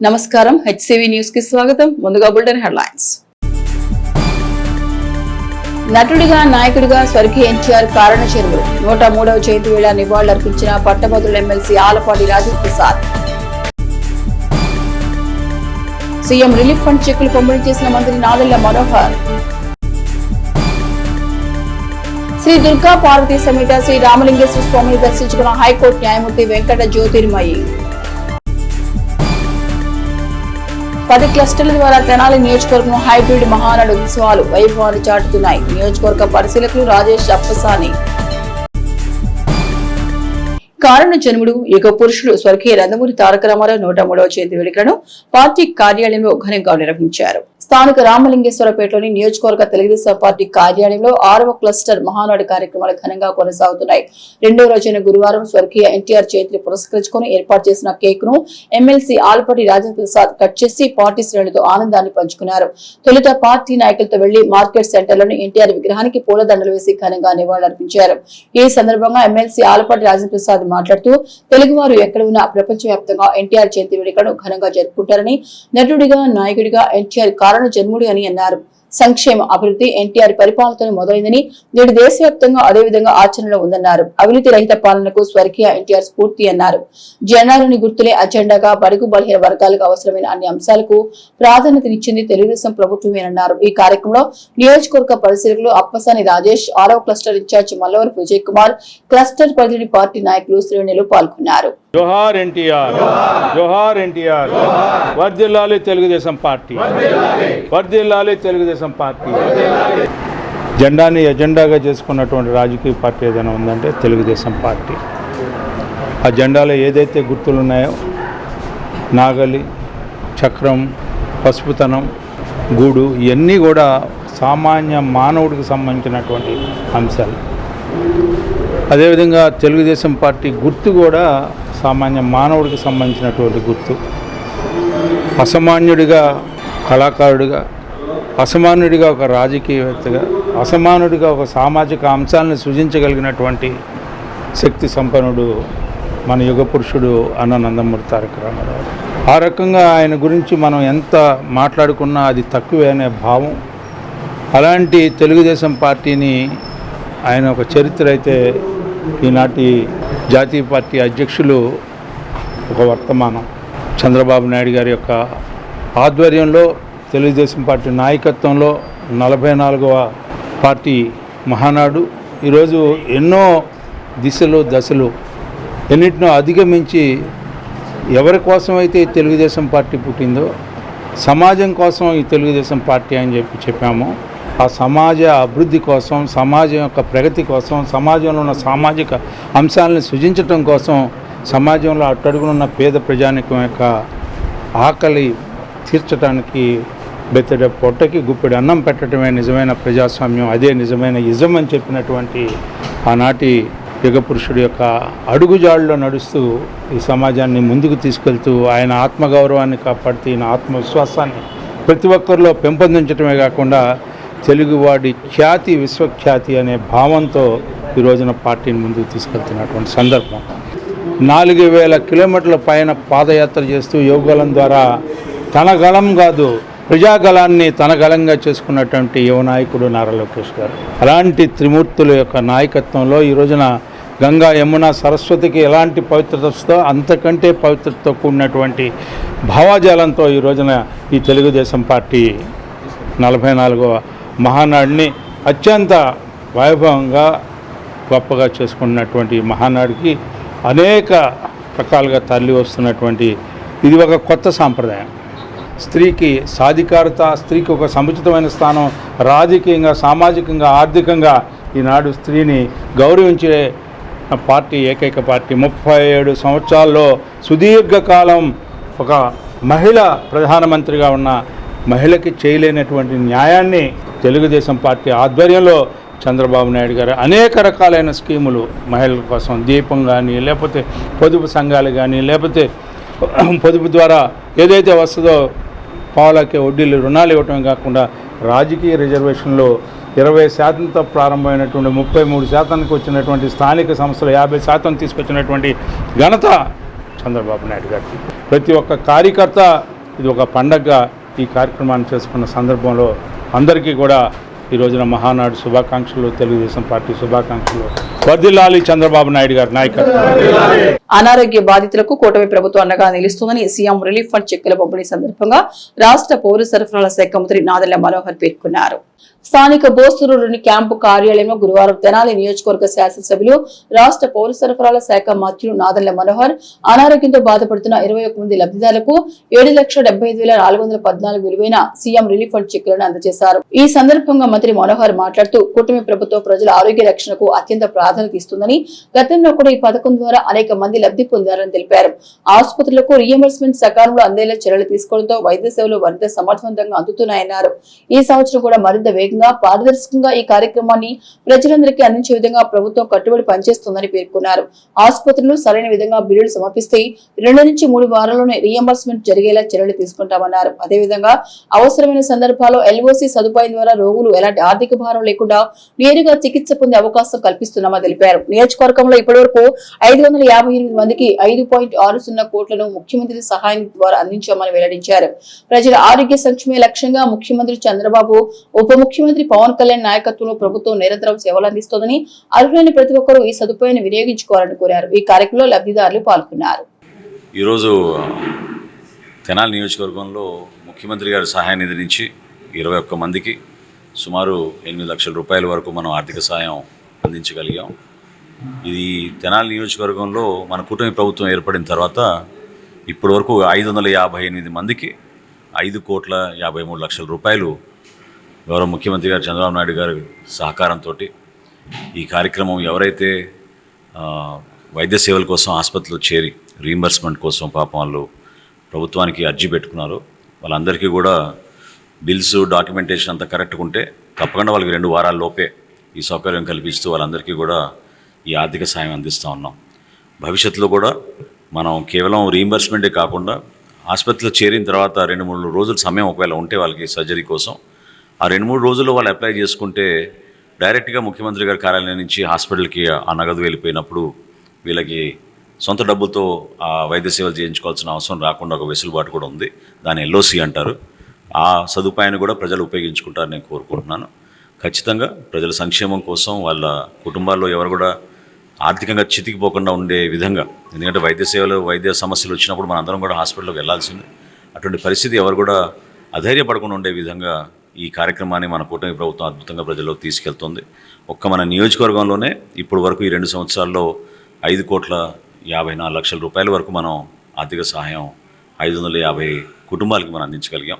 నమస్కారం HCV news కి స్వాగతం. ముందుగా బులెటిన్ హెడ్లైన్స్. నటుడిగా నాయకుడిగా స్వర్గీయ ఎన్టీఆర్ కారణ చెరువులు 103వ జయంతి వేళ నివాళులర్పించిన పట్టభద్రుల MLC Alapati Rajendra Prasad. CM relief fund చెక్కులు పంపిణీ చేసిన మంత్రి నాదెళ్ల మనోహర్. శ్రీ దుర్గా పార్వతీ సమేత శ్రీ రామలింగేశ్వర స్వామిని దర్శించుకున్న హైకోర్టు న్యాయమూర్తి వెంకట జ్యోతిర్మయి. 10 క్లస్టర్ల ద్వారా తెనాలి నియోజకవర్గం హైబ్రిడ్ మహానాడు ఉత్సవాలు వైభవాన్ని చాటుతున్నాయి. నియోజకవర్గ పరిశీలకులు రాజేష్ అప్పసాని. కారణ జన్ముడు యుగ పురుషుడు స్వర్గీయ నందమూరి తారక రామారావు 103వ జయంతి వేడుకలను పార్టీ కార్యాలయంలో ఘనంగా నిర్వహించారు. స్థానిక రామలింగేశ్వరపేటలోని నియోజకవర్గ తెలుగుదేశం పార్టీ కార్యాలయంలో 6వ క్లస్టర్ మహానాడు కార్యక్రమాలు ఘనంగా కొనసాగుతున్నాయి. 2వ రోజైన గురువారం స్వర్గీయ ఎన్టీఆర్ జయంతిని పురస్కరించుకుని ఏర్పాటు చేసిన కేక్ ను ఎమ్మెల్సీ ఆలపాటి రాజేంద్ర ప్రసాద్ కట్ చేసి పార్టీ శ్రేణులతో ఆనందాన్ని పంచుకున్నారు. తొలుత పార్టీ నాయకులతో వెళ్లి మార్కెట్ సెంటర్లోని ఎన్టీఆర్ విగ్రహానికి పూలదండలు వేసి ఘనంగా నివాళులర్పించారు. ఈ సందర్భంగా ఎమ్మెల్సీ ఆలపాటి రాజేంద్ర ప్రసాద్ మాట్లాడుతూ తెలుగువారు ఎక్కడ ఉన్నా ప్రపంచవ్యాప్తంగా ఎన్టీఆర్ జయంతి వేడుకలను ఘనంగా జరుపుకుంటారని, నటుడిగా నాయకుడిగా ఎన్టీఆర్ కారణ జన్ముడు అని అన్నారు. సంక్షేమ అభివృద్ధి ఎన్టీఆర్ పరిపాలనతో మొదలైందని, నేడు దేశవ్యాప్తంగా అదేవిధంగా ఆచరణలో ఉందన్నారు. అవినీతి రహిత పాలనకు స్వర్గీయ ఎన్టీఆర్ స్ఫూర్తి అన్నారు. జనాలని గుర్తులే అజెండాగా బడుగు బలహీన వర్గాలకు అవసరమైన అన్ని అంశాలకు ప్రాధాన్యతనిచ్చింది తెలుగుదేశం ప్రభుత్వమేనన్నారు. ఈ కార్యక్రమంలో నియోజకవర్గ పరిశీలకులు అప్పసాని రాజేష్, 6వ cluster incharge Mallavarapu Vijay Kumar, cluster ప్రతినిధి పార్టీ నాయకులు, శ్రేణులు పాల్గొన్నారు. జోహార్ ఎన్టీఆర్, జోహార్ ఎన్టీఆర్, వర్ధిల్లాలి తెలుగుదేశం పార్టీ, వర్ధిల్లాలి తెలుగుదేశం పార్టీ. జెండాని ఎజెండాగా చేసుకున్నటువంటి రాజకీయ పార్టీ ఏదైనా ఉందంటే తెలుగుదేశం పార్టీ. ఆ జెండాలో ఏదైతే గుర్తులు ఉన్నాయో నాగలి, చక్రం, పసుపుతనం, గూడు, ఇవన్నీ కూడా సామాన్య మానవుడికి సంబంధించినటువంటి అంశాలు. అదేవిధంగా తెలుగుదేశం పార్టీ గుర్తు కూడా సామాన్య మానవుడికి సంబంధించినటువంటి గుర్తు. అసామాన్యుడిగా కళాకారుడిగా, అసామాన్యుడిగా ఒక రాజకీయవేత్తగా, అసమానుడిగా ఒక సామాజిక అంశాలను సృజించగలిగినటువంటి శక్తి సంపన్నుడు మన యుగ పురుషుడు అన్న నందమూరి తారక రామారావు. ఆ రకంగా ఆయన గురించి మనం ఎంత మాట్లాడుకున్నా అది తక్కువే అనే భావం. అలాంటి తెలుగుదేశం పార్టీని ఆయన ఒక చరిత్ర అయితే ఈనాటి జాతీయ పార్టీ అధ్యక్షులు ఒక వర్తమానం. చంద్రబాబు నాయుడు గారి యొక్క ఆధ్వర్యంలో తెలుగుదేశం పార్టీ నాయకత్వంలో 44వ పార్టీ మహానాడు ఈరోజు ఎన్నో దశలు ఎన్నిటినో అధిగమించి ఎవరి కోసం అయితే ఈ తెలుగుదేశం పార్టీ పుట్టిందో, సమాజం కోసం ఈ తెలుగుదేశం పార్టీ అని చెప్పాము. ఆ సమాజ అభివృద్ధి కోసం, సమాజం యొక్క ప్రగతి కోసం, సమాజంలో ఉన్న సామాజిక అంశాలను సృజించడం కోసం, సమాజంలో అట్టడుగునున్న పేద ప్రజానికం యొక్క ఆకలి తీర్చడానికి బెత్తెడ పొట్టకి గుప్పెడు అన్నం పెట్టడమే నిజమైన ప్రజాస్వామ్యం, అదే నిజమైన ఇజం అని చెప్పినటువంటి ఆనాటి యుగ పురుషుడి యొక్క అడుగుజాడులో నడుస్తూ ఈ సమాజాన్ని ముందుకు తీసుకెళ్తూ ఆయన ఆత్మగౌరవాన్ని కాపాడుతూ ఈయన ఆత్మవిశ్వాసాన్ని ప్రతి ఒక్కరిలో పెంపొందించడమే కాకుండా తెలుగువాడి ఖ్యాతి విశ్వఖ్యాతి అనే భావంతో ఈ రోజున పార్టీని ముందుకు తీసుకెళ్తున్నటువంటి సందర్భం. 4000 కిలోమీటర్ల పైన పాదయాత్ర చేస్తూ యోగలం ద్వారా తన గళం కాదు ప్రజాగళాన్ని తన గళంగా చేసుకున్నటువంటి యువ నాయకుడు నారా లోకేష్ గారు. అలాంటి త్రిమూర్తుల యొక్క నాయకత్వంలో ఈ రోజున గంగా, యమున, సరస్వతికి ఎలాంటి పవిత్రత వస్తుందో అంతకంటే పవిత్రతతో కూడినటువంటి భావాజాలంతో ఈ రోజున ఈ తెలుగుదేశం పార్టీ 44వ మహానాడిని అత్యంత వైభవంగా గొప్పగా చేసుకున్నటువంటి మహానాడికి అనేక రకాలుగా తరలి వస్తున్నటువంటి ఇది ఒక కొత్త సాంప్రదాయం. స్త్రీకి సాధికారత, స్త్రీకి ఒక సముచితమైన స్థానం రాజకీయంగా, సామాజికంగా, ఆర్థికంగా ఈనాడు స్త్రీని గౌరవించే పార్టీ ఏకైక పార్టీ. 37 సంవత్సరాల్లో సుదీర్ఘకాలం ఒక మహిళ ప్రధానమంత్రిగా ఉన్న మహిళకి చేయలేనటువంటి న్యాయాన్ని తెలుగుదేశం పార్టీ ఆధ్వర్యంలో చంద్రబాబు నాయుడు గారు అనేక రకాలైన స్కీములు మహిళల కోసం, దీపం కానీ, లేకపోతే పొదుపు సంఘాలు కానీ, లేకపోతే పొదుపు ద్వారా ఏదైతే వస్తుందో పావులకే వడ్డీలు రుణాలు ఇవ్వటమే కాకుండా రాజకీయ రిజర్వేషన్లో 20% ప్రారంభమైనటువంటి 33% వచ్చినటువంటి స్థానిక సంస్థలు 50% తీసుకొచ్చినటువంటి ఘనత చంద్రబాబు నాయుడు గారికి. ప్రతి ఒక్క కార్యకర్త ఇది ఒక పండగగా ఈ కార్యక్రమాన్ని చేసుకున్న సందర్భంలో అందరికీ కూడా ఈ రోజున మహానాడు శుభాకాంక్షలు, తెలుగుదేశం పార్టీ శుభాకాంక్షలు. వర్ధిల్లాలి చంద్రబాబు నాయుడు గారి నాయకత్వం. అనారోగ్య బాధితులకు కూటమి ప్రభుత్వం అండగా నిలుస్తుందని సీఎం రిలీఫ్ ఫండ్ చెక్కుల పంపిణీ సందర్భంగా రాష్ట్ర పౌర సరఫరాల శాఖ మంత్రి నాదెళ్ల మనోహర్ పేర్కొన్నారు. స్థానిక బోస్తూరులోని క్యాంపు కార్యాలయంలో గురువారం తెనాలి నియోజకవర్గ శాసనసభ్యులు రాష్ట్ర పౌర సరఫరాల శాఖ మంత్రులు నాదెళ్ల మనోహర్ అనారోగ్యంతో బాధపడుతున్న 21 మంది లబ్ధిదారులకు 7,75,414 విలువైన సీఎం రిలీఫ్ ఫండ్ చెక్కులను అందజేశారు. ఈ సందర్భంగా మంత్రి మనోహర్ మాట్లాడుతూ కూటమి ప్రభుత్వం ప్రజల ఆరోగ్య రక్షణకు అత్యంత ప్రాధాన్యత ఇస్తుందని, గతంలో కూడా ఈ పథకం ద్వారా అనేక మంది లబ్ధి పొందారని తెలిపారు. ఆసుపత్రులకు రీఎంబర్స్మెంట్ సకాలంలో అందేలా చర్యలు తీసుకోవడంతో వైద్య సేవలు మరింత సమర్థవంతంగా అందుతున్నాయన్నారు. ఈ సంవత్సరం కూడా మరింత వేగంగా, పారదర్శకంగా ఈ కార్యక్రమాన్ని ప్రజలందరికీ అందించే విధంగా ప్రభుత్వం కట్టుబడి పనిచేస్తుందని పేర్కొన్నారు. ఆసుపత్రులు సరైన విధంగా బిల్లులు సమర్పిస్తే 2 నుంచి 3 వారాల్లోనే రీఎంబర్స్మెంట్ జరిగేలా చర్యలు తీసుకుంటామన్నారు. అదేవిధంగా అవసరమైన సందర్భాల్లో ఎల్ఓసి సదుపాయం ద్వారా రోగులు ఎలాంటి ఆర్థిక భారం లేకుండా నేరుగా చికిత్స పొందే అవకాశం కల్పిస్తున్నామని తెలిపారు. నియోజకవర్గంలో ఇప్పటివరకు 558 మందికి 5.60 కోట్లను ముఖ్యమంత్రి సహాయం ద్వారా అందించామని వెల్లడించారు. ప్రజల ఆరోగ్య సంక్షేమ లక్ష్యంగా ముఖ్యమంత్రి చంద్రబాబు, ఉప ముఖ్యమంత్రి పవన్ కళ్యాణ్ నాయకత్వంలో ప్రభుత్వం నిరంతరం సేవలు అందిస్తోందని, అర్హులైన ప్రతి ఒక్కరూ ఈ సదుపాయాన్ని వినియోగించుకోవాలని కోరారు. ఈ కార్యక్రమంలో లబ్ధిదారులు పాల్గొన్నారు. ఈరోజు తెనాలి నియోజకవర్గంలో ముఖ్యమంత్రి గారి సహాయ నిధి నుంచి 21 మందికి సుమారు 8 లక్షల రూపాయల వరకు మనం ఆర్థిక సాయం అందించగలిగాం. ఇది తెనాలి నియోజకవర్గంలో మన కూటమి ప్రభుత్వం ఏర్పడిన తర్వాత ఇప్పటి వరకు 558 మందికి 5,53,00,000 రూపాయలు గౌరవ ముఖ్యమంత్రి గారు చంద్రబాబు నాయుడు గారి సహకారంతో ఈ కార్యక్రమం ఎవరైతే వైద్య సేవల కోసం ఆసుపత్రిలో చేరి రీయింబర్స్మెంట్ కోసం పాపం వాళ్ళు ప్రభుత్వానికి అర్జీ పెట్టుకున్నారో వాళ్ళందరికీ కూడా బిల్స్, డాక్యుమెంటేషన్ అంతా కరెక్ట్గా ఉంటే తప్పకుండా వాళ్ళకి 2 వారాల లోపే ఈ సౌకర్యం కల్పిస్తూ వాళ్ళందరికీ కూడా ఈ ఆర్థిక సాయం అందిస్తూ ఉన్నాం. భవిష్యత్తులో కూడా మనం కేవలం రీయింబర్స్మెంటే కాకుండా ఆసుపత్రిలో చేరిన తర్వాత 2-3 రోజుల సమయం ఒకవేళ ఉంటే వాళ్ళకి సర్జరీ కోసం ఆ 2-3 రోజుల్లో వాళ్ళు అప్లై చేసుకుంటే డైరెక్ట్గా ముఖ్యమంత్రి గారి కార్యాలయం నుంచి హాస్పిటల్కి ఆ నగదు వెళ్ళిపోయినప్పుడు వీళ్ళకి సొంత డబ్బులతో ఆ వైద్య సేవలు చేయించుకోవాల్సిన అవసరం రాకుండా ఒక వెసులుబాటు కూడా ఉంది. దాన్ని ఎల్ఓసి అంటారు. ఆ సదుపాయాన్ని కూడా ప్రజలు ఉపయోగించుకుంటారని నేను కోరుకుంటున్నాను. ఖచ్చితంగా ప్రజల సంక్షేమం కోసం వాళ్ళ కుటుంబాల్లో ఎవరు కూడా ఆర్థికంగా చితికిపోకుండా ఉండే విధంగా, ఎందుకంటే వైద్య సమస్యలు వచ్చినప్పుడు మన అందరం కూడా హాస్పిటల్కి వెళ్ళాల్సిందే. అటువంటి పరిస్థితి ఎవరు కూడా అధైర్యపడకుండా ఉండే విధంగా ఈ కార్యక్రమాన్ని మన కూటమి ప్రభుత్వం అద్భుతంగా ప్రజల్లోకి తీసుకెళ్తుంది. ఒక్క మన నియోజకవర్గంలోనే ఇప్పుడు వరకు ఈ 2 సంవత్సరాల్లో 5,54,00,000 రూపాయల వరకు మనం ఆర్థిక సహాయం 550 కుటుంబాలకి మనం అందించగలిగాం.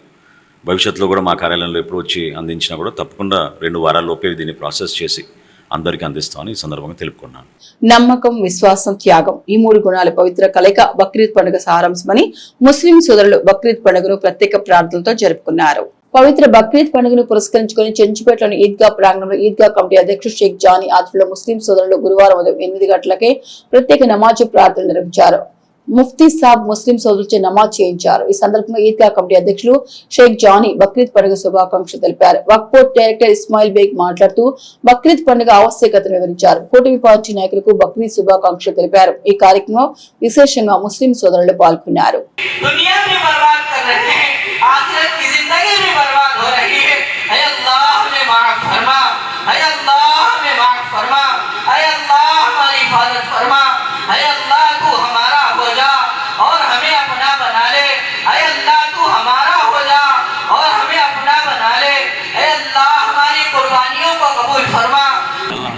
భవిష్యత్తులో కూడా మా కార్యాలయంలో ఎప్పుడు వచ్చి అందించినా కూడా తప్పకుండా 2 వారాల్లోపే దీన్ని ప్రాసెస్ చేసి అందరికీ అందిస్తామని ఈ సందర్భంగా తెలుపుకున్నాను. నమ్మకం, విశ్వాసం, త్యాగం ఈ 3 గుణాల పవిత్ర కలయిక బక్రీద్ పండుగ సారాంశమని ముస్లిం సోదరులు బక్రీద్ పండుగను ప్రత్యేక ప్రార్థనలతో జరుపుకున్నారు. పవిత్ర బక్రీద్ పండుగను పురస్కరించుకుని చెంచుపేటలోని ఈద్గా ప్రాంగణంలో ఈద్గా కమిటీ అధ్యక్షుడు షేక్ జానీ ఆధ్వర్యంలో ముస్లిం సోదరులు గురువారం ఉదయం 8 గంటలకే ప్రత్యేక నమాజ్ ప్రార్థనలు నిర్వహించారు. ముఫ్తీ సాబ్ ముస్లిం సోదరులచే నమాజ్ చేయించారు. ఈ సందర్భంగా ఈద్గా కమిటీ అధ్యక్షులు షేక్ జానీ బక్రీద్ పండుగ శుభాకాంక్షలు తెలిపారు. వక్ఫ్ బోర్డ్ డైరెక్టర్ ఇస్మాయిల్ బేగ్ మాట్లాడుతూ బక్రీద్ పండుగ ఆవశ్యకతను వివరించారు. కూటమి పార్టీ నాయకులకు బక్రీద్ శుభాకాంక్షలు తెలిపారు. ఈ కార్యక్రమంలో విశేషంగా ముస్లిం సోదరులు పాల్గొన్నారు.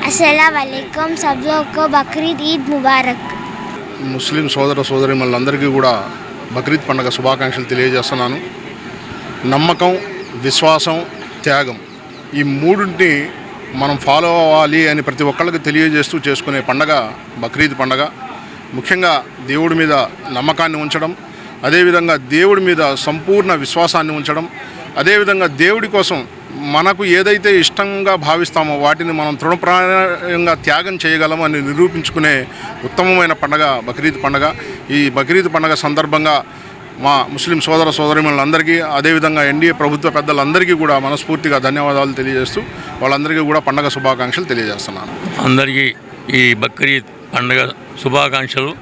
अस्सलाम वालेकुम, सब लोग को बकरीद ईद मुबारक. ముస్లిం సోదరీమణులందరికీ కూడా బక్రీద్ పండుగ శుభాకాంక్షలు తెలియజేస్తున్నాను. నమ్మకం, విశ్వాసం, త్యాగం ఈ 3ని మనం ఫాలో అవ్వాలి అని ప్రతి ఒక్కళ్ళకి తెలియజేస్తూ చేసుకునే పండగ బక్రీద్ పండగ. ముఖ్యంగా దేవుడి మీద నమ్మకాన్ని ఉంచడం, అదేవిధంగా దేవుడి మీద సంపూర్ణ విశ్వాసాన్ని ఉంచడం, అదేవిధంగా దేవుడి కోసం మనకు ఏదైతే ఇష్టంగా భావిస్తామో వాటిని మనం తృణప్రాయంగా త్యాగం చేయగలము అని నిరూపించుకునే ఉత్తమమైన పండగ బక్రీద్ పండగ. ఈ బక్రీద్ పండగ సందర్భంగా మా ముస్లిం సోదరీమణులందరికీ, అదేవిధంగా ఎన్డీఏ ప్రభుత్వ పెద్దలందరికీ కూడా మనస్ఫూర్తిగా ధన్యవాదాలు తెలియజేస్తూ వాళ్ళందరికీ కూడా పండగ శుభాకాంక్షలు తెలియజేస్తున్నాను. అందరికీ ఈ బక్రీద్ పండగ శుభాకాంక్షలు.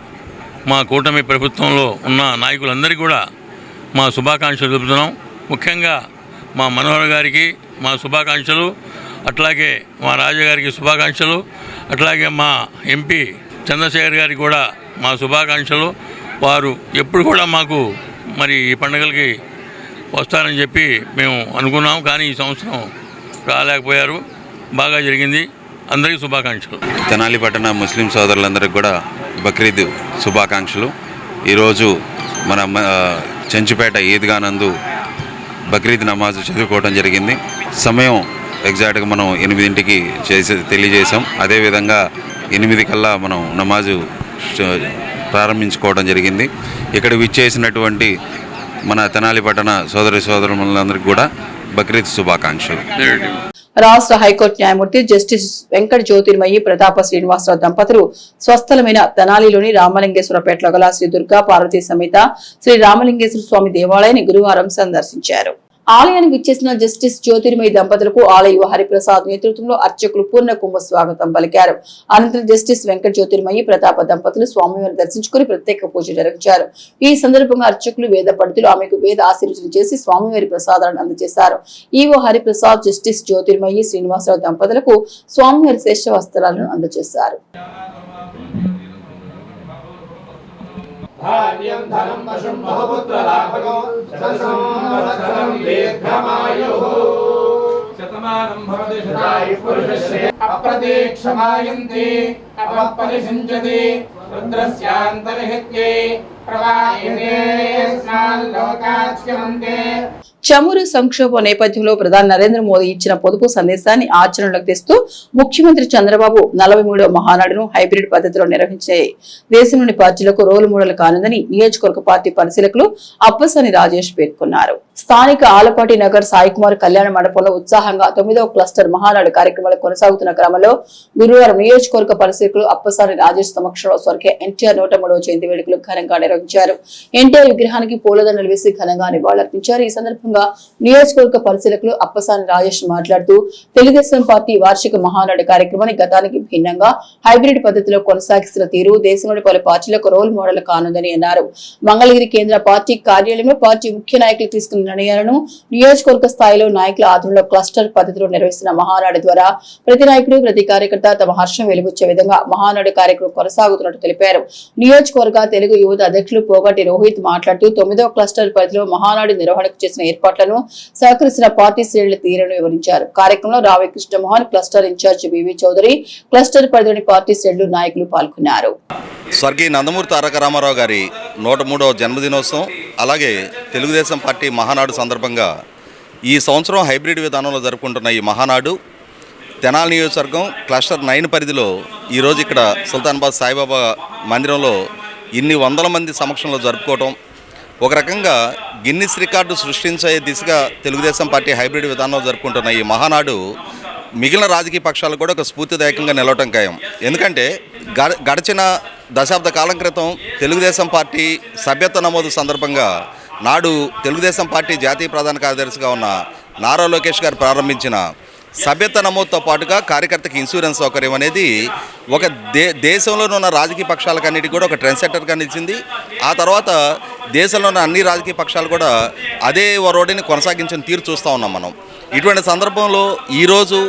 మా కూటమి ప్రభుత్వంలో ఉన్న నాయకులందరికీ కూడా మా శుభాకాంక్షలు తెలుపుతున్నాం. ముఖ్యంగా మా మనోహర్ గారికి మా శుభాకాంక్షలు, అట్లాగే మా రాజా గారికి శుభాకాంక్షలు, అట్లాగే మా ఎంపీ చంద్రశేఖర్ గారికి కూడా మా శుభాకాంక్షలు. వారు ఎప్పుడు కూడా మాకు మరి ఈ పండుగలకి వస్తారని చెప్పి మేము అనుకున్నాం, కానీ ఈ సంవత్సరం రాలేకపోయారు. బాగా జరిగింది. అందరికీ శుభాకాంక్షలు. తెనాలి పట్టణ ముస్లిం సోదరులందరికీ కూడా బక్రీద్ శుభాకాంక్షలు. ఈరోజు మన చెంచుపేట ఈద్గా నందు బక్రీద్ నమాజ్ చదువుకోవడం జరిగింది. సమయం ఎగ్జాక్ట్గా మనం 8ంటికి తెలియజేసాం. అదేవిధంగా 8 కల్లా మనం నమాజు ప్రారంభించుకోవడం జరిగింది. ఇక్కడ విచ్చేసినటువంటి మన తెనాలి పట్టణ సోదరులందరికీ కూడా బక్రీద్ శుభాకాంక్షలు. రాష్ట్ర హైకోర్టు న్యాయమూర్తి జస్టిస్ వెంకట జ్యోతిర్మయి ప్రతాప శ్రీనివాసరావు దంపతులు స్వస్థలమైన తెనాలిలోని రామలింగేశ్వరపేటలో గల శ్రీ దుర్గా పార్వతీ సమేత శ్రీ రామలింగేశ్వర స్వామి దేవాలయాన్ని గురువారం సందర్శించారు. ఆలయానికి విచ్చేసిన జస్టిస్ జ్యోతిర్మయి దంపతులకు ఆలయ హరిప్రసాద్ నేతృత్వంలో అర్చకులు పూర్ణ కుంభ స్వాగతం పలికారు. అనంతరం జస్టిస్ వెంకట జ్యోతిర్మయి ప్రతాప దంపతులు స్వామివారిని దర్శించుకుని ప్రత్యేక పూజలు నిర్వహించారు. ఈ సందర్భంగా అర్చకులు వేద పండితులు ఆమెకు వేద ఆశీర్వచనం చేసి స్వామివారి ప్రసాదాలను అందజేశారు. ఈవో హరిప్రసాద్ జస్టిస్ జ్యోతిర్మయి శ్రీనివాసరావు దంపతులకు స్వామివారి శ్రేష్ఠ వస్త్రాలను అందజేశారు. ధాన్యం ధనం పశుం బహుపుత్ర లాభకో సంవత్సరం దీర్ఘమాయుః శతమానం భవతి శతాయు పురుషస్య అప్రతీక్షమాయంతి అపపరిశించతి రుద్రస్యాంతర్హిత్యై ప్రవాహేతే యస్మాల్ లోకాచ్యమంతే. చమురు సంక్షోభ నేపథ్యంలో ప్రధాని నరేంద్ర మోదీ ఇచ్చిన పొదుపు సందేశాన్ని ఆచరణలోకి తెస్తూ ముఖ్యమంత్రి చంద్రబాబు 43వ మహానాడును హైబ్రిడ్ పద్ధతిలో నిర్వహించే దేశంలోని పార్టీలకు రోల్ మోడల్ కానుందని నియోజకవర్గ పార్టీ పరిశీలకులు అప్పసాని రాజేష్ పేర్కొన్నారు. స్థానిక ఆలపాటి నగర్ సాయికుమార్ కళ్యాణ మండపంలో ఉత్సాహంగా 9వ క్లస్టర్ మహానాడు కార్యక్రమాలు కొనసాగుతున్న క్రమంలో గురువారం నియోజకవర్గ పరిశీలకులు అప్పసాని రాజేష్ సమక్షంలో స్వర్గీయ ఎన్టీఆర్ 103వ జయంతి వేడుకలు ఘనంగా నిర్వహించారు. ఎన్టీఆర్ విగ్రహానికి పూలదండలు వేసి ఘనంగా నివాళులర్పించారు. ఈ సందర్భంగా నియోజకవర్గ పరిశీలకులు అప్పసాని రాజేష్ మాట్లాడుతూ తెలుగుదేశం పార్టీ వార్షిక మహానాడు కార్యక్రమాన్ని గతానికి భిన్నంగా హైబ్రిడ్ పద్ధతిలో కొనసాగిస్తున్న తీరు దేశంలోని పలు పార్టీలకు రోల్ మోడల్ కానుందని అన్నారు. మంగళగిరి కేంద్ర పార్టీ కార్యాలయంలో పార్టీ ముఖ్య నాయకులు తీసుకున్న నిర్ణయాలను నియోజకవర్గ స్థాయిలో నాయకుల ఆధ్వర్యంలో క్లస్టర్ పద్ధతిలో నిర్వహిస్తున్న మహానాడు ద్వారా ప్రతి నాయకుడు ప్రతి కార్యకర్త తమ హర్షం వెలుగుచ్చే విధంగా మహానాడు కార్యక్రమం కొనసాగుతున్నట్టు తెలిపారు. నియోజకవర్గ తెలుగు యువత అధ్యక్షులు పోగటి రోహిత్ మాట్లాడుతూ 9వ క్లస్టర్ పరిధిలో మహానాడు నిర్వహణకు చేసిన ఏర్పాట్లను సహకరిస్తున్న పార్టీ శ్రేణుల తీరును వివరించారు. కార్యక్రమంలో Ravi Krishnamohan, cluster incharge B V Chowdary, cluster పరిధిలోని పార్టీ శ్రేణులు నాయకులు పాల్గొన్నారు. స్వర్గీయ నందమూరి తారక రామారావు గారి 103వ జన్మదినోత్సవం, అలాగే తెలుగుదేశం పార్టీ మహానాడు సందర్భంగా ఈ సంవత్సరం హైబ్రిడ్ విధానంలో జరుపుకుంటున్న ఈ మహానాడు తెనాలి నియోజకవర్గం క్లస్టర్ 9 పరిధిలో ఈరోజు ఇక్కడ సుల్తానాబాద్ సాయిబాబా మందిరంలో ఇన్ని వందల మంది సమక్షంలో జరుపుకోవటం ఒక రకంగా గిన్నిస్ రికార్డు సృష్టించే దిశగా తెలుగుదేశం పార్టీ హైబ్రిడ్ విధానంలో జరుపుకుంటున్న ఈ మహానాడు మిగిలిన రాజకీయ పక్షాలకు కూడా ఒక స్ఫూర్తిదాయకంగా నిలవటం ఖాయం. ఎందుకంటే గడిచిన దశాబ్ద కాలం క్రితం తెలుగుదేశం పార్టీ సభ్యత్వ నమోదు సందర్భంగా నాడు తెలుగుదేశం పార్టీ జాతీయ ప్రధాన కార్యదర్శిగా ఉన్న నారా లోకేష్ గారు ప్రారంభించిన సభ్యత్వ నమోదుతో పాటుగా కార్యకర్తకి ఇన్సూరెన్స్ సౌకర్యం అనేది ఒక దేశంలోనే ఉన్న రాజకీయ పక్షాలకన్నిటికీ కూడా ఒక ట్రెండ్ సెట్టర్గా నిలిచింది. ఆ తర్వాత దేశంలో ఉన్న అన్ని రాజకీయ పక్షాలు కూడా అదే ఒరవడిని కొనసాగించిన తీరు చూస్తూ ఉన్నాం మనం. ఇటువంటి సందర్భంలో ఈరోజు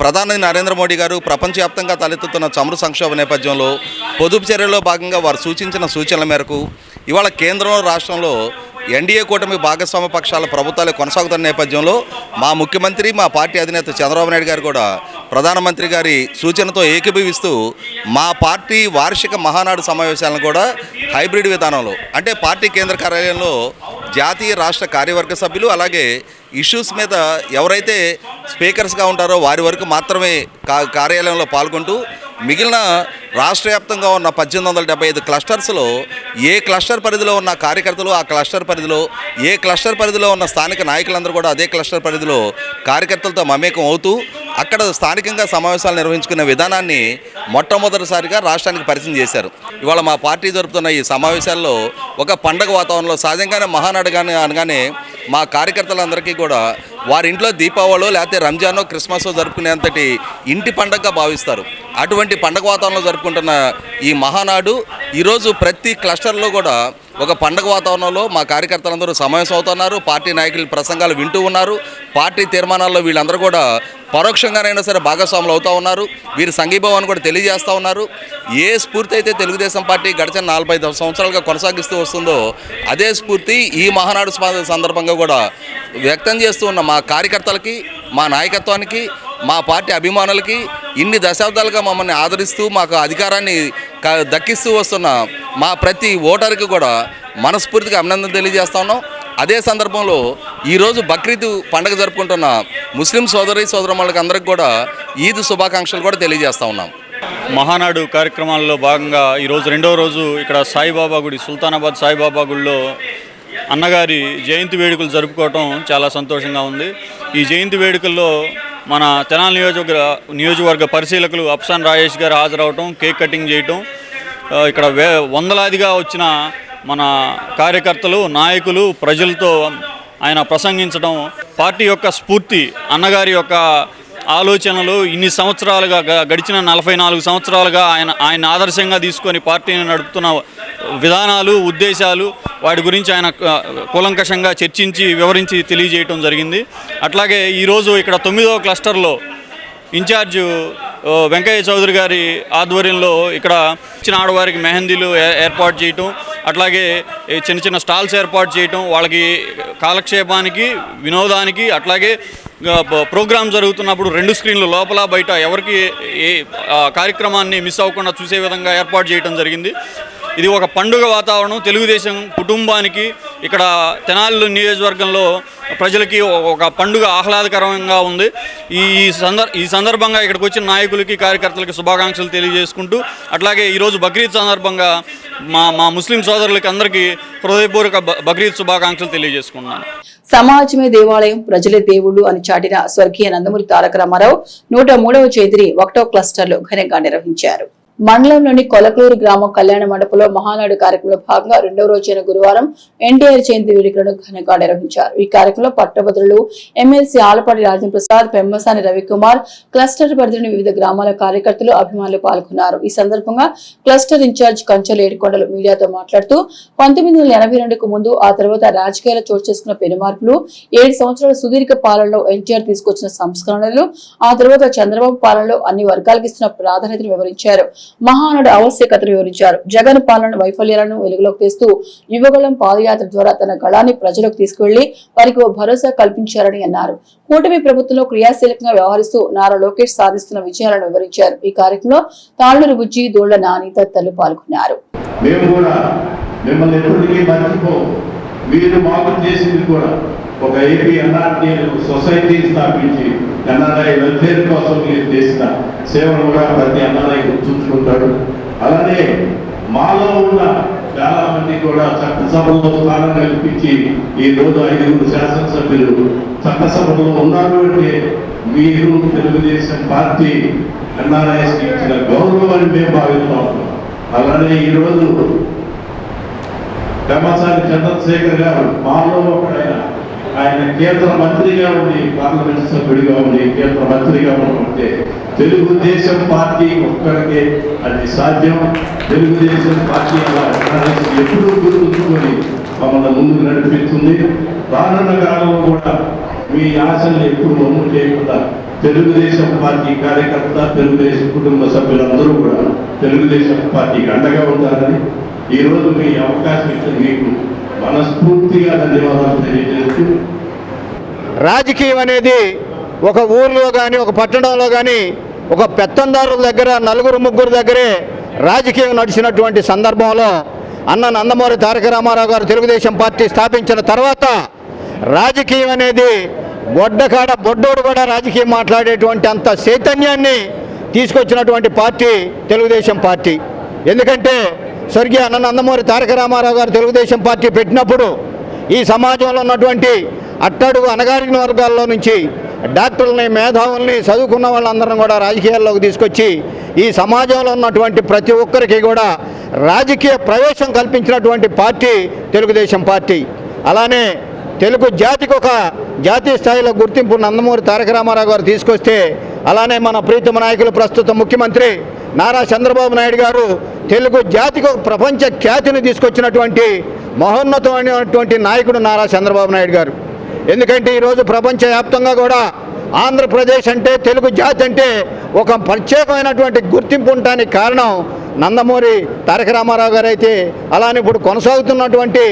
ప్రధాని నరేంద్ర మోడీ గారు ప్రపంచవ్యాప్తంగా తలెత్తుతున్న చమురు సంక్షోభ నేపథ్యంలో పొదుపు చర్యల్లో భాగంగా వారు సూచించిన సూచనల మేరకు ఇవాళ కేంద్రంలో రాష్ట్రంలో ఎన్డీఏ కూటమి భాగస్వామ్య పక్షాల ప్రభుత్వాలు కొనసాగుతున్న నేపథ్యంలో మా ముఖ్యమంత్రి మా పార్టీ అధినేత చంద్రబాబు నాయుడు గారు కూడా ప్రధానమంత్రి గారి సూచనతో ఏకీభవిస్తూ మా పార్టీ వార్షిక మహానాడు సమావేశాలను కూడా హైబ్రిడ్ విధానంలో అంటే పార్టీ కేంద్ర కార్యాలయంలో జాతీయ రాష్ట్ర కార్యవర్గ సభ్యులు అలాగే ఇష్యూస్ మీద ఎవరైతే స్పీకర్స్గా ఉంటారో వారి వరకు మాత్రమే కార్యాలయంలో పాల్గొంటూ మిగిలిన రాష్ట్ర వ్యాప్తంగా ఉన్న 1875 క్లస్టర్స్లో ఏ క్లస్టర్ పరిధిలో ఉన్న కార్యకర్తలు ఆ క్లస్టర్ పరిధిలో ఏ క్లస్టర్ పరిధిలో ఉన్న స్థానిక నాయకులందరూ కూడా అదే క్లస్టర్ పరిధిలో కార్యకర్తలతో మమేకం అవుతూ అక్కడ స్థానికంగా సమావేశాలు నిర్వహించుకునే విధానాన్ని మొట్టమొదటిసారిగా రాష్ట్రానికి పరిచయం చేశారు. ఇవాళ మా పార్టీ జరుపుతున్న ఈ సమావేశాల్లో ఒక పండగ వాతావరణంలో సహజంగానే మహానాడు అనగానే మా కార్యకర్తలందరికీ కూడా వారి ఇంట్లో దీపావళి లేకపోతే రంజానో క్రిస్మస్ జరుపుకునేంతటి ఇంటి పండగగా భావిస్తారు. అటువంటి పండగ వాతావరణంలో జరుపుకుంటున్న ఈ మహానాడు ఈరోజు ప్రతి క్లస్టర్లో కూడా ఒక పండగ వాతావరణంలో మా కార్యకర్తలందరూ సమావేశం అవుతున్నారు. పార్టీ నాయకుల ప్రసంగాలు వింటూ ఉన్నారు. పార్టీ తీర్మానాల్లో వీళ్ళందరూ కూడా పరోక్షంగానైనా సరే భాగస్వాములు అవుతూ ఉన్నారు. వీరి సంఘీభావాన్ని కూడా తెలియజేస్తూ ఉన్నారు. ఏ స్ఫూర్తి అయితే తెలుగుదేశం పార్టీ గడిచిన 45 సంవత్సరాలుగా కొనసాగిస్తూ వస్తుందో అదే స్ఫూర్తి ఈ మహానాడు సందర్భంగా కూడా వ్యక్తం చేస్తూ ఉన్న మా కార్యకర్తలకి, మా నాయకత్వానికి, మా పార్టీ అభిమానులకి, ఇన్ని దశాబ్దాలుగా మమ్మల్ని ఆదరిస్తూ మాకు అధికారాన్ని దక్కిస్తూ వస్తున్న మా ప్రతి ఓటర్కి కూడా మనస్ఫూర్తిగా అభినందన తెలియజేస్తా ఉన్నాం. అదే సందర్భంలో ఈరోజు బక్రీద్ పండుగ జరుపుకుంటున్న ముస్లిం సోదరులకు అందరికీ కూడా ఈద్ శుభాకాంక్షలు కూడా తెలియజేస్తూ ఉన్నాం. మహానాడు కార్యక్రమాల్లో భాగంగా ఈరోజు రెండవ రోజు ఇక్కడ సాయిబాబా గుడి, సుల్తానాబాద్ సాయిబాబా గుడిలో అన్నగారి జయంతి వేడుకలు జరుపుకోవటం చాలా సంతోషంగా ఉంది. ఈ జయంతి వేడుకల్లో మన తెనాలి నియోజకవర్గ పరిశీలకులు అప్సాన్ రాజేష్ గారు హాజరవటం, కేక్ కటింగ్ చేయటం, ఇక్కడ వందలాదిగా వచ్చిన మన కార్యకర్తలు, నాయకులు, ప్రజలతో ఆయన ప్రసంగించడం, పార్టీ యొక్క స్ఫూర్తి, అన్నగారి యొక్క ఆలోచనలు ఇన్ని సంవత్సరాలుగా గడిచిన 44 సంవత్సరాలుగా ఆయన ఆదర్శంగా తీసుకొని పార్టీని నడుపుతున్న విధానాలు, ఉద్దేశాలు, వాటి గురించి ఆయన కూలంకషంగా చర్చించి వివరించి తెలియజేయటం జరిగింది. అట్లాగే ఈరోజు ఇక్కడ 9వ క్లస్టర్లో ఇన్ఛార్జ్ వెంకయ్య చౌదరి గారి ఆధ్వర్యంలో ఇక్కడ చిన్న ఆడవారికి మెహందీలు ఏర్పాటు చేయటం, అట్లాగే చిన్న చిన్న స్టాల్స్ ఏర్పాటు చేయటం, వాళ్ళకి కాలక్షేపానికి, వినోదానికి, అట్లాగే ప్రోగ్రాం జరుగుతున్నప్పుడు 2 స్క్రీన్లు లోపల బయట ఎవరికి ఏ కార్యక్రమాన్ని మిస్ అవ్వకుండా చూసే విధంగా ఏర్పాటు చేయడం జరిగింది. ఇది ఒక పండుగ వాతావరణం తెలుగుదేశం కుటుంబానికి, ఇక్కడ తెనాలి నియోజకవర్గంలో ప్రజలకి ఒక పండుగ ఆహ్లాదకరంగా ఉంది. ఈ సందర్భంగా ఇక్కడికి వచ్చిన నాయకులకి, కార్యకర్తలకి శుభాకాంక్షలు తెలియజేసుకుంటూ, అట్లాగే ఈరోజు బక్రీద్ సందర్భంగా మా ముస్లిం సోదరులకి అందరికీ హృదయపూర్వక బక్రీద్ శుభాకాంక్షలు తెలియజేసుకున్నాను. సమాజమే దేవాలయం, ప్రజలే దేవుళ్ళు అని చాటిన స్వర్గీయ నందమూరి తారక రామారావు 103వ జయంతిని 1వ క్లస్టర్లో ఘనంగా నిర్వహించారు. మండలంలోని కొలకలూరు గ్రామ కళ్యాణ మండపంలో మహానాడు కార్యక్రమంలో భాగంగా 2వ రోజైన గురువారం ఎన్టీఆర్ జయంతి వేడుకలను ఘనంగా నిర్వహించారు. ఈ కార్యక్రమంలో పట్టభద్రులు, ఎమ్మెల్సీ ఆలపాటి రాజేంద్ర ప్రసాద్, పెమ్మసాని రవికుమార్, క్లస్టర్ పరిధిలోని వివిధ గ్రామాల కార్యకర్తలు, అభిమానులు పాల్గొన్నారు. ఈ సందర్భంగా క్లస్టర్ ఇన్ఛార్జ్ కంచెల ఏడుకొండలు మీడియాతో మాట్లాడుతూ 1982కు ముందు, ఆ తర్వాత రాజకీయాల్లో చోటు చేసుకున్న పెనుమార్పులు, 7 సంవత్సరాల సుదీర్ఘ పాలనలో ఎన్టీఆర్ తీసుకొచ్చిన సంస్కరణలు, ఆ తర్వాత చంద్రబాబు పాలనలో అన్ని వర్గాలకు ఇస్తున్న ప్రాధాన్యతను వివరించారు. మహానాడు ఆవశ్యకతను వివరించారు. జగన్ పాలన వైఫల్యాలను వెలుగులోకి తెస్తూ యువగళం పాదయాత్ర ద్వారా తన గళాన్ని ప్రజలకు తీసుకువెళ్లి వారికి ఓ భరోసా కల్పించారని అన్నారు. కూటమి ప్రభుత్వంలో క్రియాశీలకంగా వ్యవహరిస్తూ నారా లోకేష్ సాధిస్తున్న విజయాలను వివరించారు. ఈ కార్యక్రమంలో తాళ్లూరు బుజ్జి, దోళ్ల నాని తదితరులు పాల్గొన్నారు. మీరు మాకు చేసింది కూడా ఒక ఏపీ ఎన్ఆర్టీ సొసైటీ స్థాపించి ఎన్ఆర్ఐ వెల్ఫేర్ కోసం మీరు చేసిన సేవలు కూడా ప్రతి ఎన్ఆర్ఐ గుర్తుంచుకుంటాడు. అలానే మాలో ఉన్న చాలా మంది కూడా చట్టసభలో స్థానం కల్పించి ఈ రోజు 5 శాసనసభ్యులు చట్టసభలో ఉన్నారు అంటే మీరు తెలుగుదేశం పార్టీ ఎన్ఆర్ఐస్కి ఇచ్చిన గౌరవాన్ని మేము భావిస్తాం. అలానే ఈరోజు పెమ్మసాని చంద్రశేఖర్ గారు మాలో ఒకడైన, ఆయన కేంద్ర మంత్రిగా ఉండి, పార్లమెంట్ సభ్యుడిగా ఉండి, కేంద్ర మంత్రిగా ఉంటే తెలుగుదేశం పార్టీ ఒక్కడికే అది సాధ్యం. తెలుగుదేశం పార్టీ ఎప్పుడూ గుర్తుంచుకొని మమ్మల్ని ముందుకు నడిపిస్తుంది. రానున్న కాలంలో కూడా మీ ఆశలు ఎప్పుడు మమ్ము చేయకుండా తెలుగుదేశం పార్టీ కార్యకర్త, తెలుగుదేశం కుటుంబ సభ్యులందరూ కూడా తెలుగుదేశం పార్టీకి అండగా ఉంటారని ఈరోజు మీ అవకాశం ఇచ్చిన మీకు మనస్ఫూర్తిగా ధన్యవాదాలు తెలియజేస్తూ, రాజకీయం అనేది ఒక ఊర్లో కానీ, ఒక పట్టణంలో కానీ, ఒక పెత్తందారుల దగ్గర 4-3 దగ్గరే రాజకీయం నడిచినటువంటి సందర్భంలో అన్న నందమూరి తారక రామారావు గారు తెలుగుదేశం పార్టీ స్థాపించిన తర్వాత రాజకీయం అనేది బొడ్డకాడ బొడ్డోడు కూడా రాజకీయం మాట్లాడేటువంటి అంత చైతన్యాన్ని తీసుకొచ్చినటువంటి పార్టీ తెలుగుదేశం పార్టీ. ఎందుకంటే స్వర్గీయ అన్న నందమూరి తారక రామారావు గారు తెలుగుదేశం పార్టీ పెట్టినప్పుడు ఈ సమాజంలో ఉన్నటువంటి అట్టడుగు అణగారిన వర్గాల్లో నుంచి డాక్టర్లని, మేధావుల్ని, చదువుకున్న వాళ్ళందరం కూడా రాజకీయాల్లోకి తీసుకొచ్చి ఈ సమాజంలో ఉన్నటువంటి ప్రతి ఒక్కరికి కూడా రాజకీయ ప్రవేశం కల్పించినటువంటి పార్టీ తెలుగుదేశం పార్టీ. అలానే తెలుగు జాతికి ఒక జాతీయ స్థాయిలో గుర్తింపు నందమూరి తారక రామారావు గారు తీసుకొస్తే, అలానే మన ప్రీతమ నాయకులు ప్రస్తుత ముఖ్యమంత్రి నారా చంద్రబాబు నాయుడు గారు తెలుగు జాతికి ఒక ప్రపంచ ఖ్యాతిని తీసుకొచ్చినటువంటి మహోన్నతమైనటువంటి నాయకుడు నారా చంద్రబాబు నాయుడు గారు. ఎందుకంటే ఈరోజు ప్రపంచవ్యాప్తంగా కూడా ఆంధ్రప్రదేశ్ అంటే, తెలుగు జాతి అంటే ఒక ప్రత్యేకమైనటువంటి గుర్తింపు ఉండడానికి కారణం నందమూరి తారక రామారావు గారు అయితే, అలానే ఇప్పుడు కొనసాగిస్తున్నటువంటి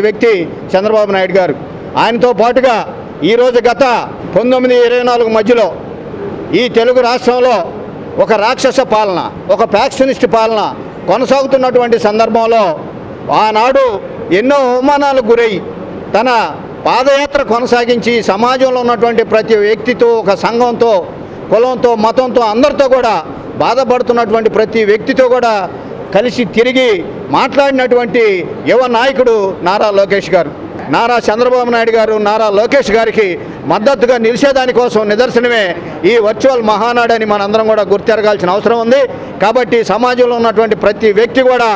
వ్యక్తి చంద్రబాబు నాయుడు గారు. ఆయనతో పాటుగా ఈరోజు గత 1924 మధ్యలో ఈ తెలుగు రాష్ట్రంలో ఒక రాక్షస పాలన, ఒక ఫ్యాక్షనిస్ట్ పాలన కొనసాగుతున్నటువంటి సందర్భంలో ఆనాడు ఎన్నో అవమానాలకు గురై తన పాదయాత్ర కొనసాగించి సమాజంలో ఉన్నటువంటి ప్రతి వ్యక్తితో, ఒక సంఘంతో, కులంతో, మతంతో, అందరితో కూడా బాధపడుతున్నటువంటి ప్రతి వ్యక్తితో కూడా కలిసి తిరిగి మాట్లాడినటువంటి యువ నాయకుడు నారా లోకేష్ గారు. నారా చంద్రబాబు నాయుడు గారు నారా లోకేష్ గారికి మద్దతుగా నిలిచేదానికోసం నిదర్శనమే ఈ వర్చువల్ మహానాడు అని మనందరం కూడా గుర్తెరగాల్సిన అవసరం ఉంది. కాబట్టి సమాజంలో ఉన్నటువంటి ప్రతి వ్యక్తి కూడా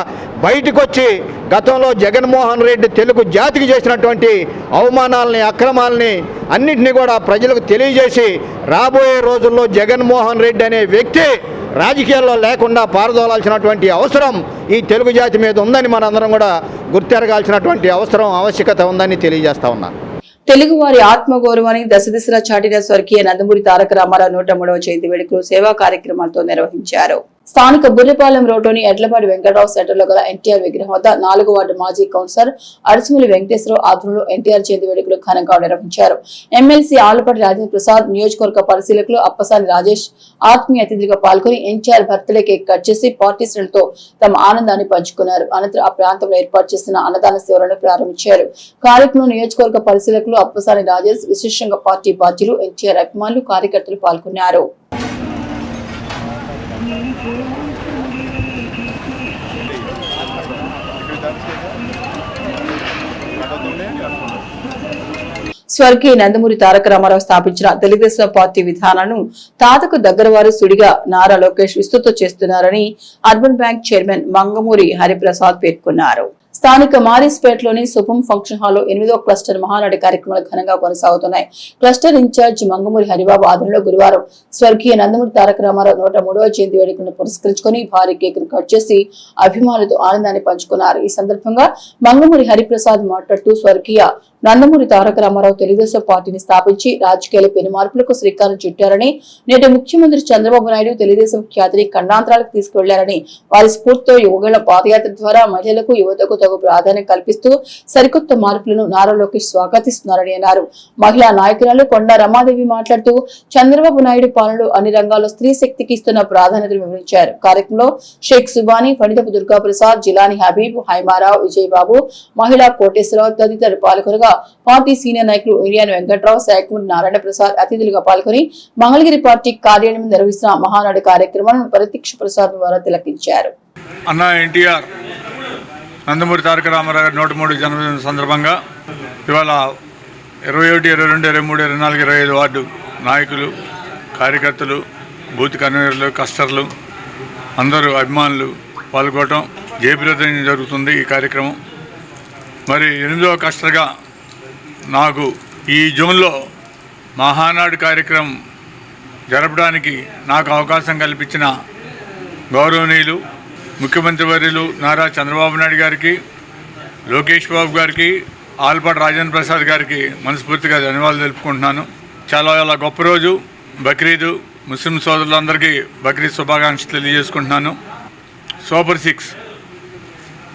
బయటకు వచ్చి గతంలో జగన్మోహన్ రెడ్డి తెలుగు జాతికి చేసినటువంటి అవమానాలని, అక్రమాలని అన్నింటినీ కూడా ప్రజలకు తెలియజేసి రాబోయే రోజుల్లో జగన్మోహన్ రెడ్డి అనే వ్యక్తి రాజకీయాల్లో లేకుండా పారదోలాల్సినటువంటి అవసరం ఈ తెలుగు జాతి మీద ఉందని మనందరం కూడా గుర్తెరగాల్సినటువంటి ఆవశ్యకత ఉందని తెలియజేస్తా ఉన్నాను. తెలుగువారి ఆత్మగౌరవాన్ని దశదిశలా చాటిన స్వర్గీయ నందమూరి తారక రామారావు 103వ జయంతి వేడుకలు సేవా కార్యక్రమాలతో నిర్వహించారు. స్థానిక బుర్రిపాలెం రోడ్డులోని ఎడ్లపాడి వెంకటరావు సెంటర్లో గల ఎన్టీఆర్ విగ్రహం వద్ద 4వ వార్డు మాజీ కౌన్సిలర్ అరసిమిలి వెంకటేశ్వరరావు ఆధ్వర్యంలో ఎన్టీఆర్ జయంతి వేడుకలు ఘనంగా నిర్వహించారు. ఎమ్మెల్సీ ఆలపాటి రాజేంద్ర ప్రసాద్, నియోజకవర్గ పరిశీలకులు అప్పసాని రాజేష్ ఆత్మీయ అతిథిగా పాల్గొని ఎన్టీఆర్ బర్త్డే కేక్ కట్ చేసి పార్టీ శ్రేణులతో తమ ఆనందాన్ని పంచుకున్నారు. అనంతరం ఆ ప్రాంతంలో ఏర్పాటు చేసిన అన్నదాన సేవలను ప్రారంభించారు. కార్యక్రమంలో నియోజకవర్గ పరిశీలకులు అప్పసాని రాజేష్, విశేషంగా పార్టీ బాధ్యులు, ఎన్టీఆర్ అభిమానులు, కార్యకర్తలు పాల్గొన్నారు. స్వర్గీయ నందమూరి తారక రామారావు స్థాపించిన తెలుగుదేశం పార్టీ విధానాలను తాతకు దగ్గరవారు సుడిగా నారా లోకేష్ విస్తృతం చేస్తున్నారని urban bank chairman Mangamuri Hariprasad పేర్కొన్నారు. స్థానిక మారిస్పేటలోని శుభం ఫంక్షన్ హాల్లో 8వ క్లస్టర్ మహానాడు కార్యక్రమాలు ఘనంగా కొనసాగుతున్నాయి. క్లస్టర్ ఇన్ఛార్జ్ మంగమూరి హరిబాబు ఆధ్వర్యంలో గురువారం స్వర్గీయ నందమూరి తారక రామారావు 103వ జయంతి వేడుకలను పురస్కరించుకుని భారీ కేకును కట్ చేసి అభిమానులతో ఆనందాన్ని పంచుకున్నారు. ఈ సందర్భంగా మంగమూరి హరిప్రసాద్ మాట్లాడుతూ స్వర్గీయ నందమూరి తారక రామారావు తెలుగుదేశం పార్టీని స్థాపించి రాజకీయాల పెను మార్పులకు శ్రీకారం చుట్టారని, నేటి ముఖ్యమంత్రి చంద్రబాబు నాయుడు తెలుగుదేశం ఖ్యాతిని ఖండాంతరాలకు తీసుకువెళ్లారని, వారి స్ఫూర్తితో యువగల పాదయాత్ర ద్వారా మహిళలకు, యువతకు తగు ప్రాధాన్యం కల్పిస్తూ సరికొత్త మార్పులను నారా లోకేష్ స్వాగతిస్తున్నారని అన్నారు. మహిళా నాయకురాలు కొండా రమాదేవి మాట్లాడుతూ చంద్రబాబు నాయుడు పాలనలో అన్ని రంగాల్లో స్త్రీ శక్తికి ఇస్తున్న ప్రాధాన్యతను వివరించారు. కార్యక్రమంలో షేక్ సుబాని, పండితపు దుర్గాప్రసాద్, జిలాని హబీబ్, హైమారావు, విజయబాబు, మహిళా కోటేశ్వరరావు తదితరులు పాల్గొనగా పార్టీ సీనియర్ నాయకులు ఇండియన్ వెంకట్రావు, శాఖమూరి నారాయణ ప్రసాద్ అతిథులుగా పాల్గొని మంగళగిరి పార్టీ కార్యాలయం నిర్వహిస్తున్న మహానాడు కార్యక్రమాలను ప్రత్యక్ష ప్రసాదం ద్వారా తిలకించారు. అన్నా ఎన్టీఆర్ నందమూరి తారక రామారావు గారి 103 జన్మదిన సందర్భంగా ఇవాళ 21, 22, 23, 24, 25 వార్డు నాయకులు, కార్యకర్తలు, బూత్ కన్వీనర్లు, కస్టర్లు అందరూ అభిమానులు పాల్గొనడం జయప్రదం జరుగుతుంది. ఈ కార్యక్రమం మరి 8వ కస్టర్గా నాకు ఈ జూన్లో మహానాడు కార్యక్రమం జరపడానికి నాకు అవకాశం కల్పించిన గౌరవనీయులు ముఖ్యమంత్రి వర్యులు నారా చంద్రబాబు నాయుడు గారికి, లోకేష్ బాబు గారికి, ఆలపాటి రాజేంద్ర ప్రసాద్ గారికి మనస్ఫూర్తిగా ధన్యవాదాలు తెలుపుకుంటున్నాను. చాలా గొప్ప రోజు బక్రీదు. ముస్లిం సోదరులందరికీ బక్రీద్ శుభాకాంక్షలు తెలియజేసుకుంటున్నాను. సూపర్ 6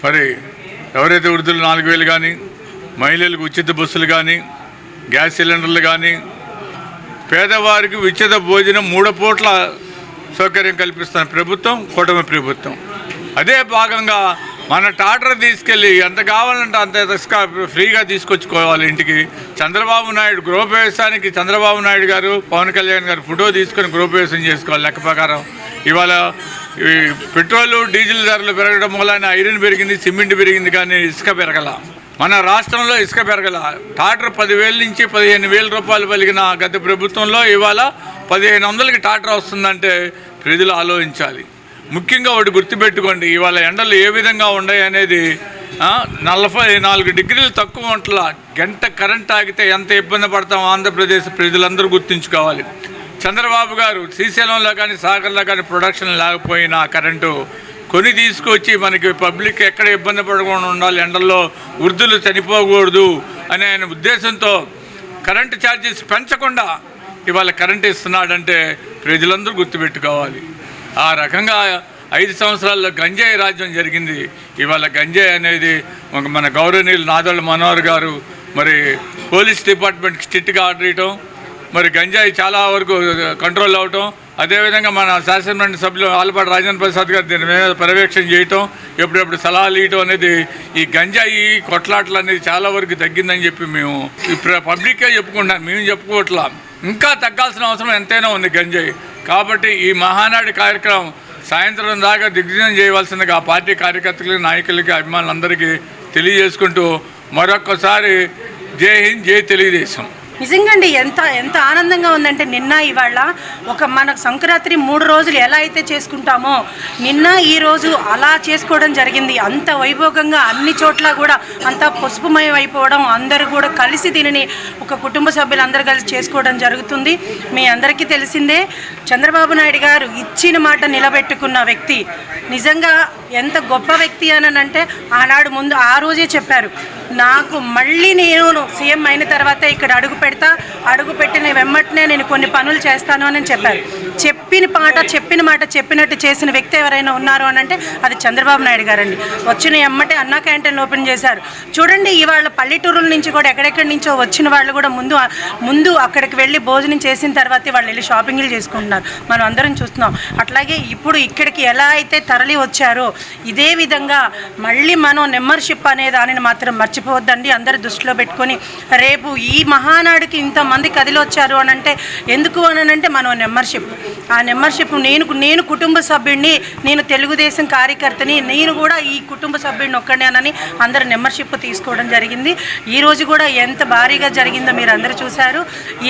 మరి ఎవరైతే వృద్ధులు 4000 కానీ, మహిళలకు ఉచిత బస్సులు కానీ, గ్యాస్ సిలిండర్లు కానీ, పేదవారికి ఉచిత భోజనం 3 పూట్ల సౌకర్యం కల్పిస్తున్న ప్రభుత్వం కూటమి ప్రభుత్వం. అదే భాగంగా మన టాటర్ తీసుకెళ్ళి ఎంత కావాలంటే అంత ఇసుక ఫ్రీగా తీసుకొచ్చుకోవాలి ఇంటికి. చంద్రబాబు నాయుడు గృహప్రవేశానికి చంద్రబాబు నాయుడు గారు, పవన్ కళ్యాణ్ గారు ఫోటో తీసుకొని గృహప్రవేశం చేసుకోవాలి. లెక్క ప్రకారం ఇవాళ పెట్రోలు, డీజిల్ ధరలు పెరగడం వల్ల ఐరన్ పెరిగింది, సిమెంట్ పెరిగింది, కానీ ఇసుక పెరగల. మన రాష్ట్రంలో ఇసుక పెరగల. టాటర్ 10,000 నుంచి 15,000 రూపాయలు పలిగిన గత ప్రభుత్వంలో ఇవాళ 1,500కి టాటర్ వస్తుందంటే ప్రజలు ఆలోచించాలి. ముఖ్యంగా ఒకటి గుర్తుపెట్టుకోండి, ఇవాళ ఎండలు ఏ విధంగా ఉన్నాయి అనేది 44 డిగ్రీలు తక్కువ ఉంటలా గంట కరెంట్ ఆగితే ఎంత ఇబ్బంది పడతాం ఆంధ్రప్రదేశ్ ప్రజలందరూ గుర్తుంచుకోవాలి. చంద్రబాబు గారు శ్రీశైలంలో కానీ సాగర్లో కానీ ప్రొడక్షన్ లేకపోయినా కరెంటు కొని తీసుకొచ్చి మనకి పబ్లిక్ ఎక్కడ ఇబ్బంది పడకుండా ఉండాలి, ఎండల్లో వృద్ధులు చనిపోకూడదు అనే ఆయన ఉద్దేశంతో కరెంటు ఛార్జెస్ పెంచకుండా ఇవాళ కరెంటు ఇస్తున్నాడంటే ప్రజలందరూ గుర్తుపెట్టుకోవాలి. ఆ రకంగా 5 సంవత్సరాల్లో గంజాయి రాజ్యం జరిగింది. ఇవాళ గంజాయి అనేది మన గౌరవనీయులు నాదెళ్ల మనోహర్ గారు మరి పోలీస్ డిపార్ట్మెంట్కి స్ట్రిక్ట్గా ఆర్డర్ ఇవ్వటం, మరి గంజాయి చాలా వరకు కంట్రోల్ అవ్వటం, అదేవిధంగా మన శాసనమండలి సభ్యులు ఆలపాటి రాజేంద్ర ప్రసాద్ గారు దీని మీద పర్యవేక్షణ చేయటం, ఎప్పుడెప్పుడు సలహాలు ఇవ్వటం అనేది ఈ గంజాయి కొట్లాటలు అనేది చాలా వరకు తగ్గిందని చెప్పి మేము ఇప్పుడు పబ్లిక్గా చెప్పుకుంటున్నాం, మేము చెప్పుకోవట్లా. ఇంకా తగ్గాల్సిన అవసరం ఎంతైనా ఉంది గంజాయి. కాబట్టి ఈ మహానాడు కార్యక్రమం సాయంత్రం దాకా దిగ్విజయం చేయవలసిందిగా ఆ పార్టీ కార్యకర్తలకి, నాయకులకి, అభిమానులందరికీ తెలియజేసుకుంటూ మరొక్కసారి జై హింద్, జై తెలుగుదేశం. నిజంగా అండి ఎంత ఆనందంగా ఉందంటే నిన్న ఇవాళ మన సంక్రాంతి 3 రోజులు ఎలా అయితే చేసుకుంటామో నిన్న ఈరోజు అలా చేసుకోవడం జరిగింది. అంత వైభోగంగా అన్ని చోట్ల కూడా అంత పసుపుమయం అయిపోవడం, అందరూ కూడా కలిసి దీనిని ఒక కుటుంబ సభ్యులు అందరూ కలిసి చేసుకోవడం జరుగుతుంది. మీ అందరికీ తెలిసిందే, చంద్రబాబు నాయుడు గారు ఇచ్చిన మాట నిలబెట్టుకున్న వ్యక్తి. నిజంగా ఎంత గొప్ప వ్యక్తి అంటే ఆనాడు ముందు ఆ రోజే చెప్పారు, నాకు మళ్ళీ నేను సీఎం అయిన తర్వాత ఇక్కడ అడుగు పెట్టిన వెమ్మటనే నేను కొన్ని పనులు చేస్తాను అని చెప్పారు. చెప్పిన మాట చెప్పినట్టు చేసిన వ్యక్తి ఎవరైనా ఉన్నారు అని అంటే అది చంద్రబాబు నాయుడు గారండి. వచ్చిన ఎమ్మటే అన్నా క్యాంటీన్ ఓపెన్ చేశారు. చూడండి, ఇవాళ పల్లెటూరుల నుంచి కూడా ఎక్కడెక్కడి నుంచో వచ్చిన వాళ్ళు కూడా ముందు అక్కడికి వెళ్ళి భోజనం చేసిన తర్వాత వాళ్ళు వెళ్ళి షాపింగ్లు చేసుకుంటున్నారు, మనం అందరం చూస్తున్నాం. అట్లాగే ఇప్పుడు ఇక్కడికి ఎలా అయితే తరలి వచ్చారో ఇదే విధంగా మళ్ళీ మనం మెంబర్షిప్ అనే దానిని మాత్రం మర్చిపోవద్దండి. అందరూ దృష్టిలో పెట్టుకొని రేపు ఈ మహానాడుకి ఇంతమంది కదిలి వచ్చారు అని అంటే ఎందుకు అని అంటే మనం మెంబర్షిప్, ఆ మెంబర్షిప్ నేను కుటుంబ సభ్యుడిని, నేను తెలుగుదేశం కార్యకర్తని, నేను కూడా ఈ కుటుంబ సభ్యుడిని ఒక్కడేనని అందరూ మెంబర్షిప్ తీసుకోవడం జరిగింది. ఈ రోజు కూడా ఎంత భారీగా జరిగిందో మీరు అందరూ చూశారు.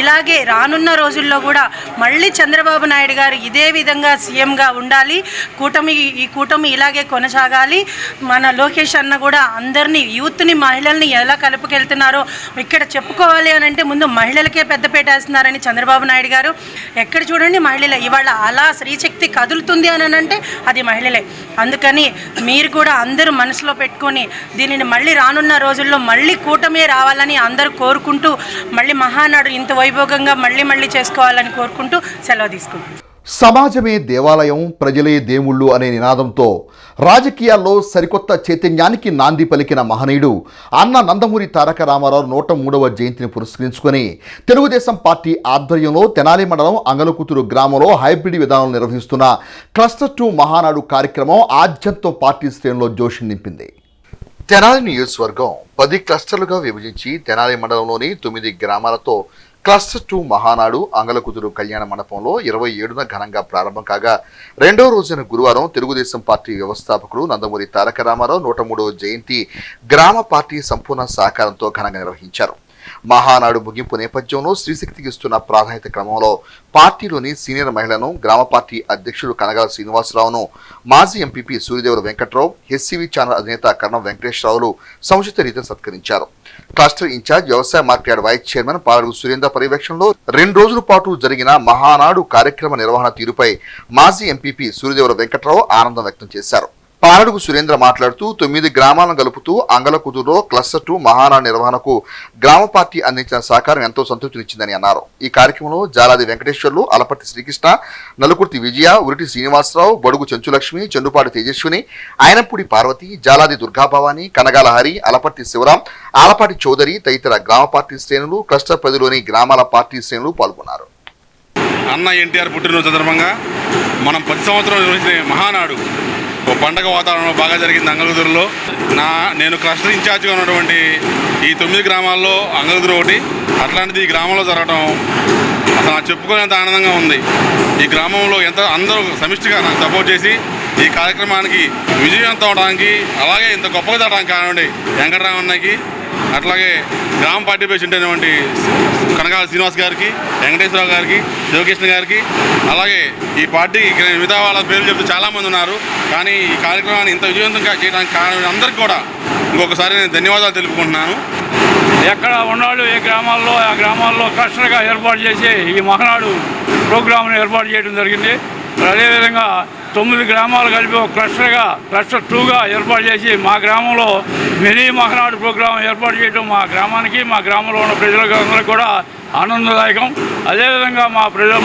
ఇలాగే రానున్న రోజుల్లో కూడా మళ్ళీ చంద్రబాబు నాయుడు గారు ఇదే విధంగా సీఎంగా ఉండాలి, ఈ కూటమి ఇలాగే కొనసాగాలి. మన లోకేష్ అన్న కూడా అందరినీ యూత్ని, మహిళల్ని ఎలా కలుపుకెళ్తున్నారో ఇక్కడ చెప్పుకోవాలి అని అంటే ముందు మహిళలకే పెద్దపీట వేస్తున్నారని చంద్రబాబు నాయుడు గారు. ఎక్కడ చూడండి మహిళలే, ఇవాళ అలా స్త్రీశక్తి కదులుతుంది అని అంటే అది మహిళలే. అందుకని మీరు కూడా అందరూ మనసులో పెట్టుకొని దీనిని మళ్ళీ రానున్న రోజుల్లో మళ్ళీ కూటమే రావాలని అందరూ కోరుకుంటూ మళ్ళీ మహానాడు ఇంత వైభోగంగా మళ్ళీ చేసుకోవాలని కోరుకుంటూ సెలవు తీసుకుంటాం. సమాజమే దేవాలయం, ప్రజలే దేవుళ్ళు అనే నినాదంతో రాజకీయాల్లో సరికొత్త చైతన్యానికి నాంది పలికిన మహనీయుడు అన్న నందమూరి తారక రామారావు 103వ జయంతిని పురస్కరించుకొని తెలుగుదేశం పార్టీ ఆధ్వర్యంలో తెనాలి మండలం అంగలకుతురు గ్రామంలో హైబ్రిడ్ విధానం నిర్వహిస్తున్న క్లస్టర్ 2 మహానాడు కార్యక్రమం ఆద్యంతం పార్టీ శ్రేణుల్లో జోషి నింపింది. తెనాలి నియోజకవర్గం 10 క్లస్టర్లుగా విభజించి తెనాలి మండలంలోని 9 గ్రామాలతో క్లస్టర్ 2 మహానాడు అంగలకుదురు కళ్యాణ మండపంలో 27న ఘనంగా ప్రారంభం కాగా రెండో రోజున గురువారం తెలుగుదేశం పార్టీ వ్యవస్థాపకుడు నందమూరి తారక రామారావు 103వ జయంతి గ్రామ పార్టీ సంపూర్ణ సహకారంతో ఘనంగా నిర్వహించారు. మహానాడు ముగింపు నేపథ్యంలో స్త్రీశక్తికి ఇస్తున్న ప్రాధాన్యత క్రమంలో పార్టీలోని సీనియర్ మహిళను గ్రామ పార్టీ అధ్యక్షుడు కనగాల శ్రీనివాసరావును, మాజీ MPP Suryadevara Venkatrao, HCV channel అధినేత కర్ణం వెంకటేశ్వరరావులు సముచిత రీతిలో సత్కరించారు. క్లస్టర్ ఇన్ఛార్జ్ వ్యవసాయ market vice chairman Paladugu Surendra పర్యవేక్షణలో 2 రోజుల పాటు జరిగిన మహానాడు కార్యక్రమ నిర్వహణ తీరుపై మాజీ ఎంపీపీ సూర్యదేవర వెంకట్రావు ఆనందం వ్యక్తం చేశారు. పాలడుగు సురేంద్ర మాట్లాడుతూ 9 గ్రామాలను కలుపుతూ అంగలకుదురులో క్లస్టర్ 2 మహానాడు నిర్వహణకు గ్రామ పార్టీ అందించిన సహకారం ఎంతో సంతృప్తినిచ్చిందని అన్నారు. ఈ కార్యక్రమంలో జాలాది వెంకటేశ్వర్లు, అలపర్తి శ్రీకృష్ణ, నలుకుర్తి విజయ, ఉరిటి శ్రీనివాసరావు, బడుగు చెంచులక్ష్మి, చెండుపాటి తేజస్విని, ఆయనపూడి పార్వతి, జాలాది దుర్గాభవాని, కనగాల హరి, అలపర్తి శివరాం, ఆలపాటి చౌదరి తదితర గ్రామ పార్టీ శ్రేణులు, క్లస్టర్ పరిధిలోని గ్రామాల పార్టీ శ్రేణులు పాల్గొన్నారు. అన్న ఎన్టీఆర్ పుట్టినరోజు సందర్భంగా మనం 10 సంవత్సరాలు నిర్వహించిన మహానాడు ఓ పండగ వాతావరణం బాగా జరిగింది అంగలకుదురులో. నేను క్లస్టర్ ఇన్ఛార్జ్గా ఉన్నటువంటి ఈ 9 గ్రామాల్లో అంగలకుదురు ఒకటి. అట్లాంటిది ఈ గ్రామంలో జరగడం అసలు నాకు చెప్పుకునేంత ఆనందంగా ఉంది. ఈ గ్రామంలో అందరూ సమిష్టిగా నాకు సపోర్ట్ చేసి ఈ కార్యక్రమానికి విజయవంతం అవడానికి, అలాగే ఇంత గొప్పగా జరగడానికి కానివ్వండి వెంకటరామన్నకి, అట్లాగే గ్రామ పార్టీ ప్రెసిడెంట్ అయినటువంటి కనకాల శ్రీనివాస్ గారికి, వెంకటేశ్వరరావు గారికి, శివకృష్ణ గారికి, అలాగే ఈ పార్టీ మిగతా వాళ్ళ పేర్లు చెప్తూ చాలామంది ఉన్నారు. కానీ ఈ కార్యక్రమాన్ని ఇంత విజయవంతంగా చేయడానికి కారణం అందరికీ కూడా ఇంకొకసారి నేను ధన్యవాదాలు తెలుపుకుంటున్నాను. ఎక్కడ ఉన్నాళ్ళు ఏ గ్రామాల్లో ఆ గ్రామాల్లో క్లస్టర్గా ఏర్పాటు చేసి ఈ మహానాడు ప్రోగ్రామ్ను ఏర్పాటు చేయడం జరిగింది. అదేవిధంగా 9 గ్రామాలు కలిపి ఒక క్లస్టర్ 2గా ఏర్పాటు చేసి మా గ్రామంలో మినీ మహానాడు ప్రోగ్రాం ఏర్పాటు చేయడం మా గ్రామానికి, మా గ్రామంలో ఉన్న ప్రజలందరికీ కూడా ఆనందదాయకం. అదేవిధంగా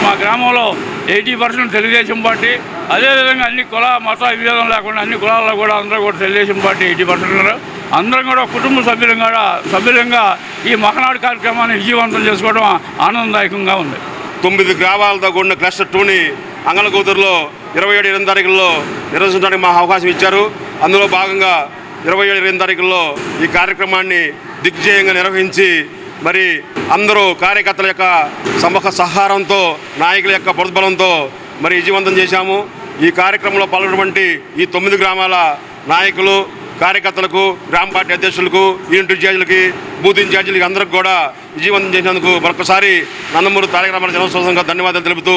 మా గ్రామంలో 80% తెలుగుదేశం పార్టీ, అదేవిధంగా అన్ని కుల మత విభేదం లేకుండా అన్ని కులాల్లో కూడా అందరూ కూడా తెలుగుదేశం పార్టీ 80% అందరం కూడా కుటుంబ సభ్యులంగా ఈ మహానాడు కార్యక్రమాన్ని విజయవంతం చేసుకోవడం ఆనందదాయకంగా ఉంది. 9 గ్రామాలతో కూడిన క్లస్టర్ 2ని అంగనకూతురులో 27-28 తారీఖుల్లో నిర్వహించడానికి మాకు అవకాశం ఇచ్చారు. అందులో భాగంగా 27-28 తారీఖుల్లో ఈ కార్యక్రమాన్ని దిగ్విజయంగా నిర్వహించి మరి అందరూ కార్యకర్తల యొక్క సహకారంతో, నాయకుల యొక్క ప్రోద్బలంతో మరి విజయవంతం చేశాము. ఈ కార్యక్రమంలో పాల్గొన్నటువంటి ఈ 9 గ్రామాల నాయకులు, కార్యకర్తలకు, గ్రామ పార్టీ అధ్యక్షులకు, యూనిట్ ఇన్ఛార్జీలకి, బూత్ ఇన్ఛార్జీలకి అందరికి కూడా విజయవంతం చేసినందుకు మరొకసారి నందమూరి తారక రామారావు జన్మదినోత్సవంగా ధన్యవాదాలు తెలుపుతూ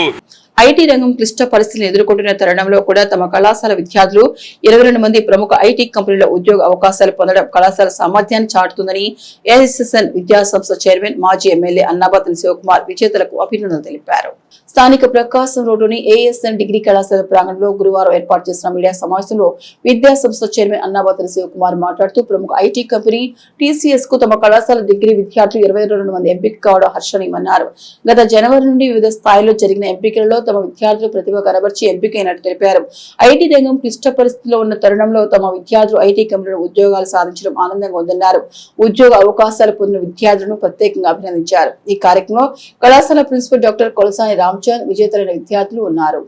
ఐటీ రంగం క్లిష్ట పరిస్థితులను ఎదుర్కొంటున్న తరుణంలో కూడా తమ కళాశాల విద్యార్థులు 22 మంది ప్రముఖ ఐటీ కంపెనీల ఉద్యోగ అవకాశాలు పొందడం కళాశాల సామర్థ్యాన్ని చాటుతుందని ఏఎస్ఎస్ఎన్ విద్యా సంస్థ చైర్మన్, మాజీ ఎమ్మెల్యే అన్నాబత్తుని శివకుమార్ విజేతలకు అభినందనలు తెలిపారు. స్థానిక ప్రకాశం రోడ్డుని ఏఎస్ఎన్ డిగ్రీ కళాశాల ప్రాంగణంలో గురువారం ఏర్పాటు చేసిన మీడియా సమావేశంలో విద్యా సంస్థ చైర్మన్ అన్నాబత్తుని శివకుమార్ మాట్లాడుతూ ప్రముఖ ఐటీ కంపెనీ టీసీఎస్ కు తమ కళాశాల డిగ్రీ విద్యార్థులు 22 మంది ఎంపిక కావడం హర్షణీయమన్నారు. గత జనవరి నుండి వివిధ స్థాయిలో జరిగిన ఎంపికలలో తమ విద్యార్థులు ప్రతిభ కనబర్చి ఎంపికైనట్టు తెలిపారు. ఐటీ రంగం క్లిష్ట పరిస్థితిలో ఉన్న తరుణంలో తమ విద్యార్థులు ఐటీ కంపెనీలో ఉద్యోగాలు సాధించడం ఆనందంగా ఉందన్నారు. ఉద్యోగ అవకాశాలు పొందిన విద్యార్థులను ప్రత్యేకంగా అభినందించారు. ఈ కార్యక్రమంలో కళాశాల ప్రిన్సిపల్ డాక్టర్ కొలసాని రామచంద్, విజేతలైన విద్యార్థులు ఉన్నారు.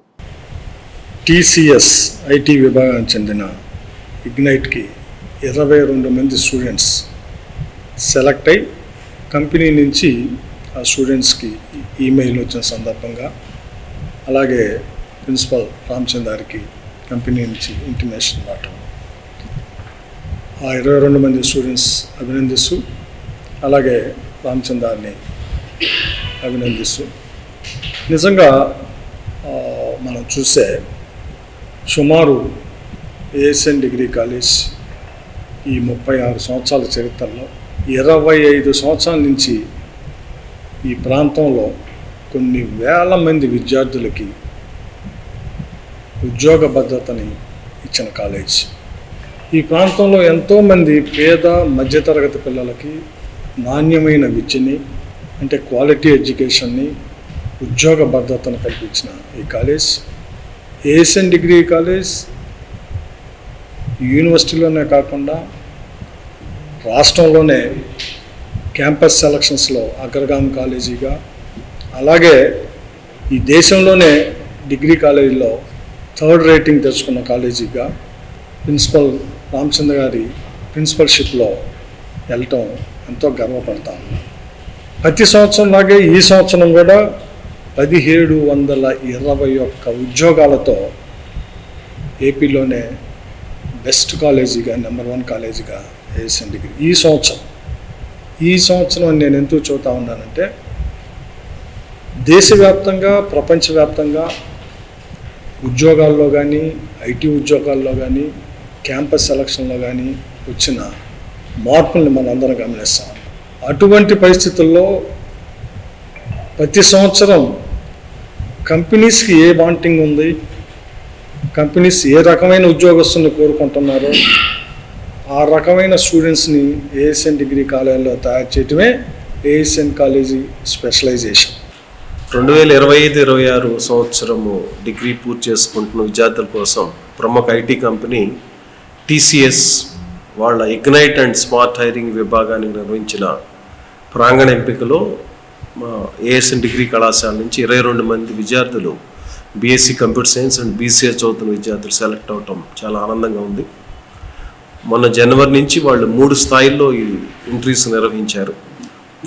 టీసీఎస్ ఐటీ విభాగానికి చెందిన ఇగ్నైట్కి 22 మంది స్టూడెంట్స్ సెలెక్ట్ అయి కంపెనీ నుంచి ఆ స్టూడెంట్స్కి ఈమెయిల్ వచ్చిన సందర్భంగా, అలాగే ప్రిన్సిపల్ రామచంద్ గారికి కంపెనీ నుంచి ఇంటిమేషన్ రావటం, ఆ 22 మంది స్టూడెంట్స్ అభినందిస్తూ, అలాగే రామచంద్ గారిని అభినందిస్తూ, నిజంగా మనం చూస్తే సుమారు ఏఎస్ఎన్ డిగ్రీ కాలేజ్ ఈ 36 సంవత్సరాల చరిత్రలో 25 సంవత్సరాల నుంచి ఈ ప్రాంతంలో కొన్ని వేల మంది విద్యార్థులకి ఉద్యోగ భద్రతని ఇచ్చిన కాలేజ్. ఈ ప్రాంతంలో ఎంతోమంది పేద మధ్యతరగతి పిల్లలకి నాణ్యమైన విద్యని, అంటే క్వాలిటీ ఎడ్యుకేషన్ని, ఉద్యోగ భద్రతను కల్పించిన ఈ కాలేజ్ ఏఎస్ఎన్ డిగ్రీ కాలేజ్ యూనివర్సిటీలోనే కాకుండా రాష్ట్రంలోనే క్యాంపస్ సెలక్షన్స్లో అగ్రగామి కాలేజీగా, అలాగే ఈ దేశంలోనే డిగ్రీ కాలేజీలో 3rd రేటింగ్ తెచ్చుకున్న కాలేజీగా ప్రిన్సిపల్ రామచంద్ర గారి ప్రిన్సిపల్షిప్లో వెళ్ళటం ఎంతో గర్వపడతా ఉన్నాం. ప్రతి సంవత్సరం లాగే ఈ సంవత్సరం కూడా 1721 ఉద్యోగాలతో ఏపీలోనే బెస్ట్ కాలేజీగా, నెంబర్ 1 కాలేజీగా ఏఎస్ఎన్ డిగ్రీ ఈ సంవత్సరం నేను ఎందుకు చూస్తూ ఉన్నానంటే, దేశవ్యాప్తంగా, ప్రపంచవ్యాప్తంగా ఉద్యోగాల్లో కానీ, ఐటీ ఉద్యోగాల్లో కానీ, క్యాంపస్ సెలక్షన్లో కానీ వచ్చిన మార్పుల్ని మనందరం గమనిస్తాం. అటువంటి పరిస్థితుల్లో ప్రతి సంవత్సరం కంపెనీస్కి ఏ వాంటింగ్ ఉంది, కంపెనీస్ ఏ రకమైన ఉద్యోగస్తుల్ని కోరుకుంటున్నారో ఆ రకమైన స్టూడెంట్స్ని ఏఎస్ఎన్ డిగ్రీ కాలేజీలో తయారు చేయటమే ఏఎస్ఎన్ కాలేజీ స్పెషలైజేషన్. 2025-26 సంవత్సరము డిగ్రీ పూర్తి చేసుకుంటున్న విద్యార్థుల కోసం ప్రముఖ ఐటీ కంపెనీ టీసీఎస్ వాళ్ళ ఇగ్నైట్ అండ్ స్మార్ట్ హైరింగ్ విభాగానికి నిర్వహించిన ప్రాంగణ ఎంపికలో మా ఏఎస్ఎన్ డిగ్రీ కళాశాల నుంచి 22 మంది విద్యార్థులు BSc computer science and BCA చదువుతున్న విద్యార్థులు సెలెక్ట్ అవటం చాలా ఆనందంగా ఉంది. మొన్న జనవరి నుంచి వాళ్ళు 3 స్థాయిల్లో ఈ ఇంటర్వ్యూస్ నిర్వహించారు.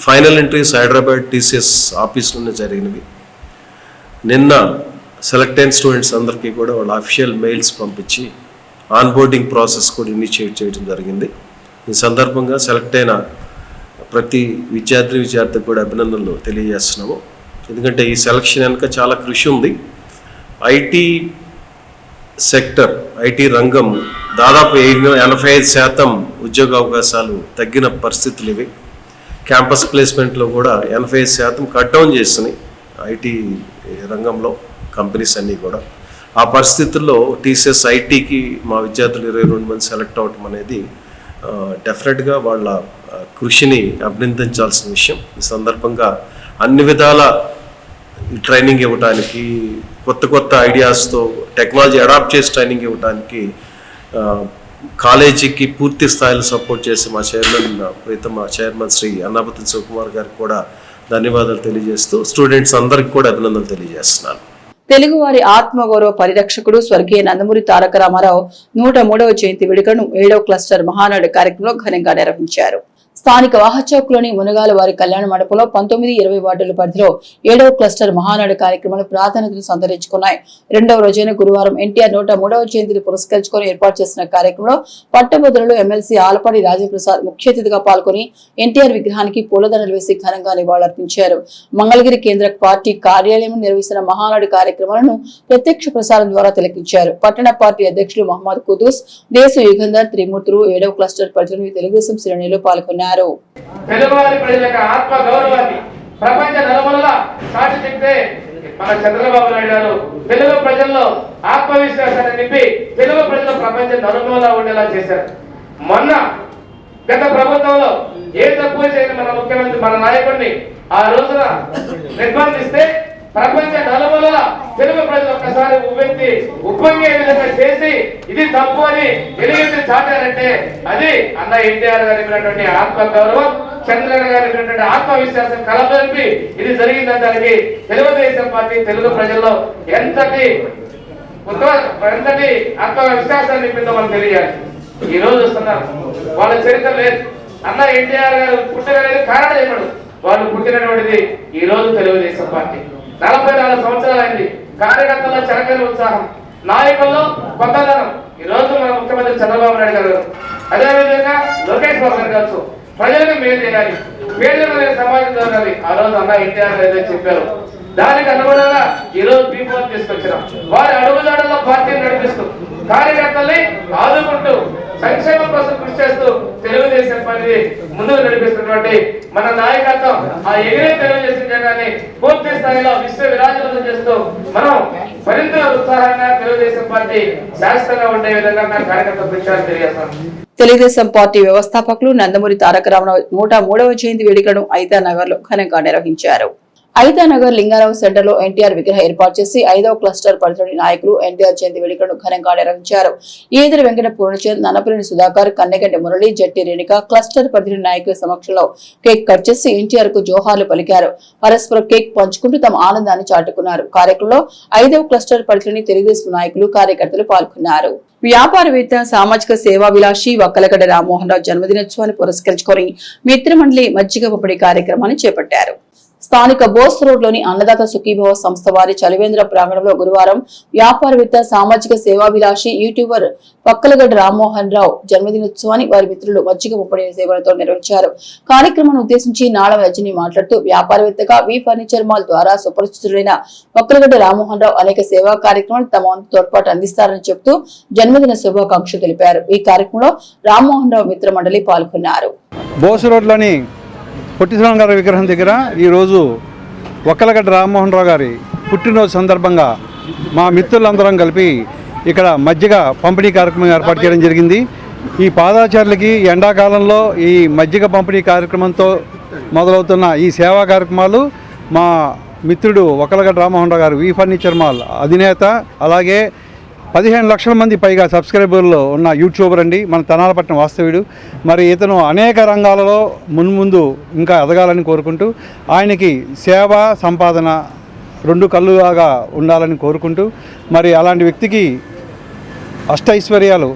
ఫైనల్ ఇంటర్వ్యూస్ హైదరాబాద్ టీసీఎస్ ఆఫీస్లోనే జరిగినవి. నిన్న సెలెక్ట్ అయిన స్టూడెంట్స్ అందరికీ కూడా వాళ్ళ అఫీషియల్ మెయిల్స్ పంపించి ఆన్బోర్డింగ్ ప్రాసెస్ కూడా ఇనిషియేట్ చేయడం జరిగింది. ఈ సందర్భంగా సెలెక్ట్ అయిన ప్రతి విద్యార్థికి కూడా అభినందనలు తెలియజేస్తున్నాము. ఎందుకంటే ఈ సెలక్షన్ వెనుక చాలా కృషి ఉంది. ఐటీ సెక్టర్, ఐటీ రంగం దాదాపు 85% ఉద్యోగ అవకాశాలు తగ్గిన పరిస్థితులు ఇవి. క్యాంపస్ ప్లేస్మెంట్లో కూడా 85% కట్ డౌన్ చేసినాయి ఐటీ రంగంలో కంపెనీస్ అన్నీ కూడా. ఆ పరిస్థితుల్లో టీసీఎస్ ఐటీకి మా విద్యార్థులు 22 మంది సెలెక్ట్ అవటం అనేది డెఫినెట్గా వాళ్ళ కృషిని అభినందించాల్సిన విషయం. ఈ సందర్భంగా అన్ని విధాల ట్రైనింగ్ ఇవ్వడానికి, కొత్త ఐడియాస్తో టెక్నాలజీ అడాప్ట్ చేసి ట్రైనింగ్ ఇవ్వడానికి కాలేజీకి పూర్తి స్థాయిలో సపోర్ట్ చేసి మా ప్రీతమ చైర్మన్ శ్రీ అన్నాపతి శివకుమార్ గారికి కూడా ధన్యవాదాలు తెలియజేస్తూ స్టూడెంట్స్ అందరికి కూడా అభినందనలు తెలియజేస్తున్నాను. తెలుగువారి ఆత్మగౌరవ పరిరక్షకుడు స్వర్గీయ నందమూరి తారక రామారావు 103వ జయంతి వేడుకను 7వ క్లస్టర్ మహానాడు కార్యక్రమంలో ఘనంగా నిర్వహించారు. స్థానిక వాహచౌక్లోని మునగాల వారి కళ్యాణ మండపంలో 19-20 వార్డుల పరిధిలో 7వ క్లస్టర్ మహానాడు కార్యక్రమాలు ప్రాధాన్యతను సంతరించుకున్నాయి. 2వ రోజైన గురువారం ఎన్టీఆర్ 103వ జయంతిని పురస్కరించుకుని ఏర్పాటు చేసిన కార్యక్రమంలో పట్టభద్రులు ఎమ్మెల్సీ ఆలపాటి రాజప్రసాద్ ముఖ్య అతిథిగా పాల్గొని ఎన్టీఆర్ విగ్రహానికి పూలదండలు వేసి ఘనంగా నివాళులర్పించారు. మంగళగిరి కేంద్ర పార్టీ కార్యాలయం నిర్వహించిన మహానాడు కార్యక్రమాలను ప్రత్యక్ష ప్రసారం ద్వారా తిలకించారు. పట్టణ పార్టీ అధ్యక్షులు మహమ్మద్ కుదూస్, దేశ యుగంధర్ త్రిమూర్తులు 7వ క్లస్టర్ పరిధిలోని తెలుగుదేశం శ్రేణులు పాల్గొన్నారు. తెలుగువారి ప్రజల ఆత్మ గౌరవాన్ని ప్రపంచ నలుమూలలా సాటి చెప్తే మన చంద్రబాబు నాయుడు గారు తెలుగు ప్రజల్లో ఆత్మవిశ్వాసాన్ని నింపి తెలుగు ప్రజలు ప్రపంచ నలుమూలలా ఉండేలా చేశారు. మొన్న గత ప్రభుత్వంలో ఏ తక్కువ చేయని మన ముఖ్యమంత్రి, మన నాయకుడిని ఆ రోజున నిర్బంధిస్తే ప్రపంచ నలుమూలల తెలుగు ప్రజలు ఒక్కసారి ఉప్పొంగే విధంగా చేసి ఇది తప్పు అని ఎలుగెత్తి చాటారంటే అది అన్న ఎన్టీఆర్ గారు ఇచ్చినటువంటి ఆత్మ గౌరవం, చంద్రబాబు గారు ఇచ్చినటువంటి ఆత్మవిశ్వాసం కలబలిపి ఇది జరిగిందనడానికి తెలుగుదేశం పార్టీ తెలుగు ప్రజల్లో ఎంతటి ఆత్మవిశ్వాసాన్ని నింపిందో మనం తెలియాలి. ఈ రోజు వస్తున్నారు, వాళ్ళ చరిత్ర లేదు. అన్న ఎన్టీఆర్ గారు పుట్టినది కారణం ఏమడు, వాళ్ళు పుట్టినటువంటిది ఈ రోజు తెలుగుదేశం పార్టీ. 44 సంవత్సరాలైంది. కార్యకర్తల్లో చరకని ఉత్సాహం, నాయకుల్లో కొత్తదనం. ఈ రోజు మన ముఖ్యమంత్రి చంద్రబాబు నాయుడు గారు, అదేవిధంగా లోకేష్ బాబు గారు కావచ్చు, ప్రజలకు మేలు చేయాలి, పేదల సమాజం జరగాలి. ఆ రోజు అన్న ఎన్టీఆర్ గారు ఏదైతే చెప్పారు దానికి అనుగుణంగా ఈ రోజు బీఫోర్ తీసుకొచ్చినాం. వారి అడుగుదాడుల్లో పార్టీని నడిపిస్తూ కార్యకర్తల్ని ఆదుకుంటూ సంక్షేమం కోసం కృషి చేస్తూ తెలుగుదేశం పార్టీ ముందుకు నడిపిస్తున్నటువంటి మన నాయకత్వం ఆ ఎగిరే తెలుగుదేశం జనాన్ని పూర్తి స్థాయిలో విశ్వ విరాజనం చేస్తూ మనం మరింత ఉత్సాహంగా తెలుగుదేశం పార్టీ శాశ్వతంగా ఉండే విధంగా నా కార్యకర్త ప్రచారం తెలియజేస్తాను. తెలుగుదేశం పార్టీ వ్యవస్థాపకులు నందమూరి తారక రామారావు 103వ జయంతి వేడుకలను ఐతానగర్ లో ఘనంగా నిర్వహించారు. ఐతానగర్ లింగారావు సెంటర్ లో ఎన్టీఆర్ విగ్రహం ఏర్పాటు చేసి 5వ క్లస్టర్ పరిధిలోని నాయకులు ఎన్టీఆర్ జయంతి వేడుకలను ఘనంగా నిర్వహించారు. ఈదరి వెంకట పూర్ణచంద్, నన్నపల్లి సుధాకర్, కన్నెగంటి మురళి, జట్టి రేణుక క్లస్టర్ పరిధిలోని నాయకుల సమక్షంలో కేక్ కట్ చేసి ఎన్టీఆర్ కు జోహార్లు పలికారు. పరస్పరం కేక్ పంచుకుంటూ తమ ఆనందాన్ని చాటుకున్నారు. కార్యక్రమంలో 5వ క్లస్టర్ పరిధిలోని తెలుగుదేశం నాయకులు, కార్యకర్తలు పాల్గొన్నారు. వ్యాపారవేత్త, సామాజిక సేవాభిలాషి వక్కలగడ్డ రామ్మోహన్ రావు జన్మదినోత్సవాన్ని పురస్కరించుకొని మిత్రమండలి మజ్జిగ పంపిణీ కార్యక్రమాన్ని చేపట్టారు. స్థానిక బోస్ రోడ్ లోని అన్నదాత సుఖీభవ సంస్థ వారి చలివేంద్ర ప్రాంగణంలో గురువారం వ్యాపారవేత్త, సామాజిక సేవాభిలాషి యూట్యూబర్ వక్కలగడ్డ రామ్మోహన్ రావు జన్మదినోత్సవాన్ని వారి మిత్రులు మజ్జిగ పంపిణీ సేవలతో నిర్వహించారు. కార్యక్రమాన్ని ఉద్దేశించి నాళం రజని మాట్లాడుతూ వ్యాపారవేత్తగా వి ఫర్నిచర్ మాల్ ద్వారా సుపరిచితుడైన వక్కలగడ్డ రామ్మోహన్ రావు అనేక సేవా కార్యక్రమాలు తమ వంతు తోడ్పాటు అందిస్తారని చెబుతూ జన్మదిన శుభాకాంక్షలు తెలిపారు. ఈ కార్యక్రమంలో రామ్మోహన్ రావు మిత్ర మండలి పాల్గొన్నారు. బోస్ రోడ్లోని పొట్టిశ్రావణ గారి విగ్రహం దగ్గర ఈరోజు వక్కలగడ్డ రామ్మోహన్ రావు గారి పుట్టినరోజు సందర్భంగా మా మిత్రులందరం కలిపి ఇక్కడ మజ్జిగ పంపిణీ కార్యక్రమం ఏర్పాటు చేయడం జరిగింది. ఈ పాదాచారులకి ఎండాకాలంలో ఈ మజ్జిగ పంపిణీ కార్యక్రమంతో మొదలవుతున్న ఈ సేవా కార్యక్రమాలు మా మిత్రుడు వక్కలగడ్డ రామ్మోహన్ రావు గారు వి ఫర్నిచర్ మాల్ అధినేత, అలాగే 15 లక్షల మంది పైగా సబ్స్క్రైబర్లు ఉన్న యూట్యూబర్ అండి, మన తెనాలపట్నం వాస్తవ్యుడు. మరి ఇతను అనేక రంగాలలో మున్ముందు ఇంకా ఎదగాలని కోరుకుంటూ ఆయనకి సేవ, సంపాదన 2 కళ్ళులాగా ఉండాలని కోరుకుంటూ మరి అలాంటి వ్యక్తికి అష్టైశ్వర్యాలు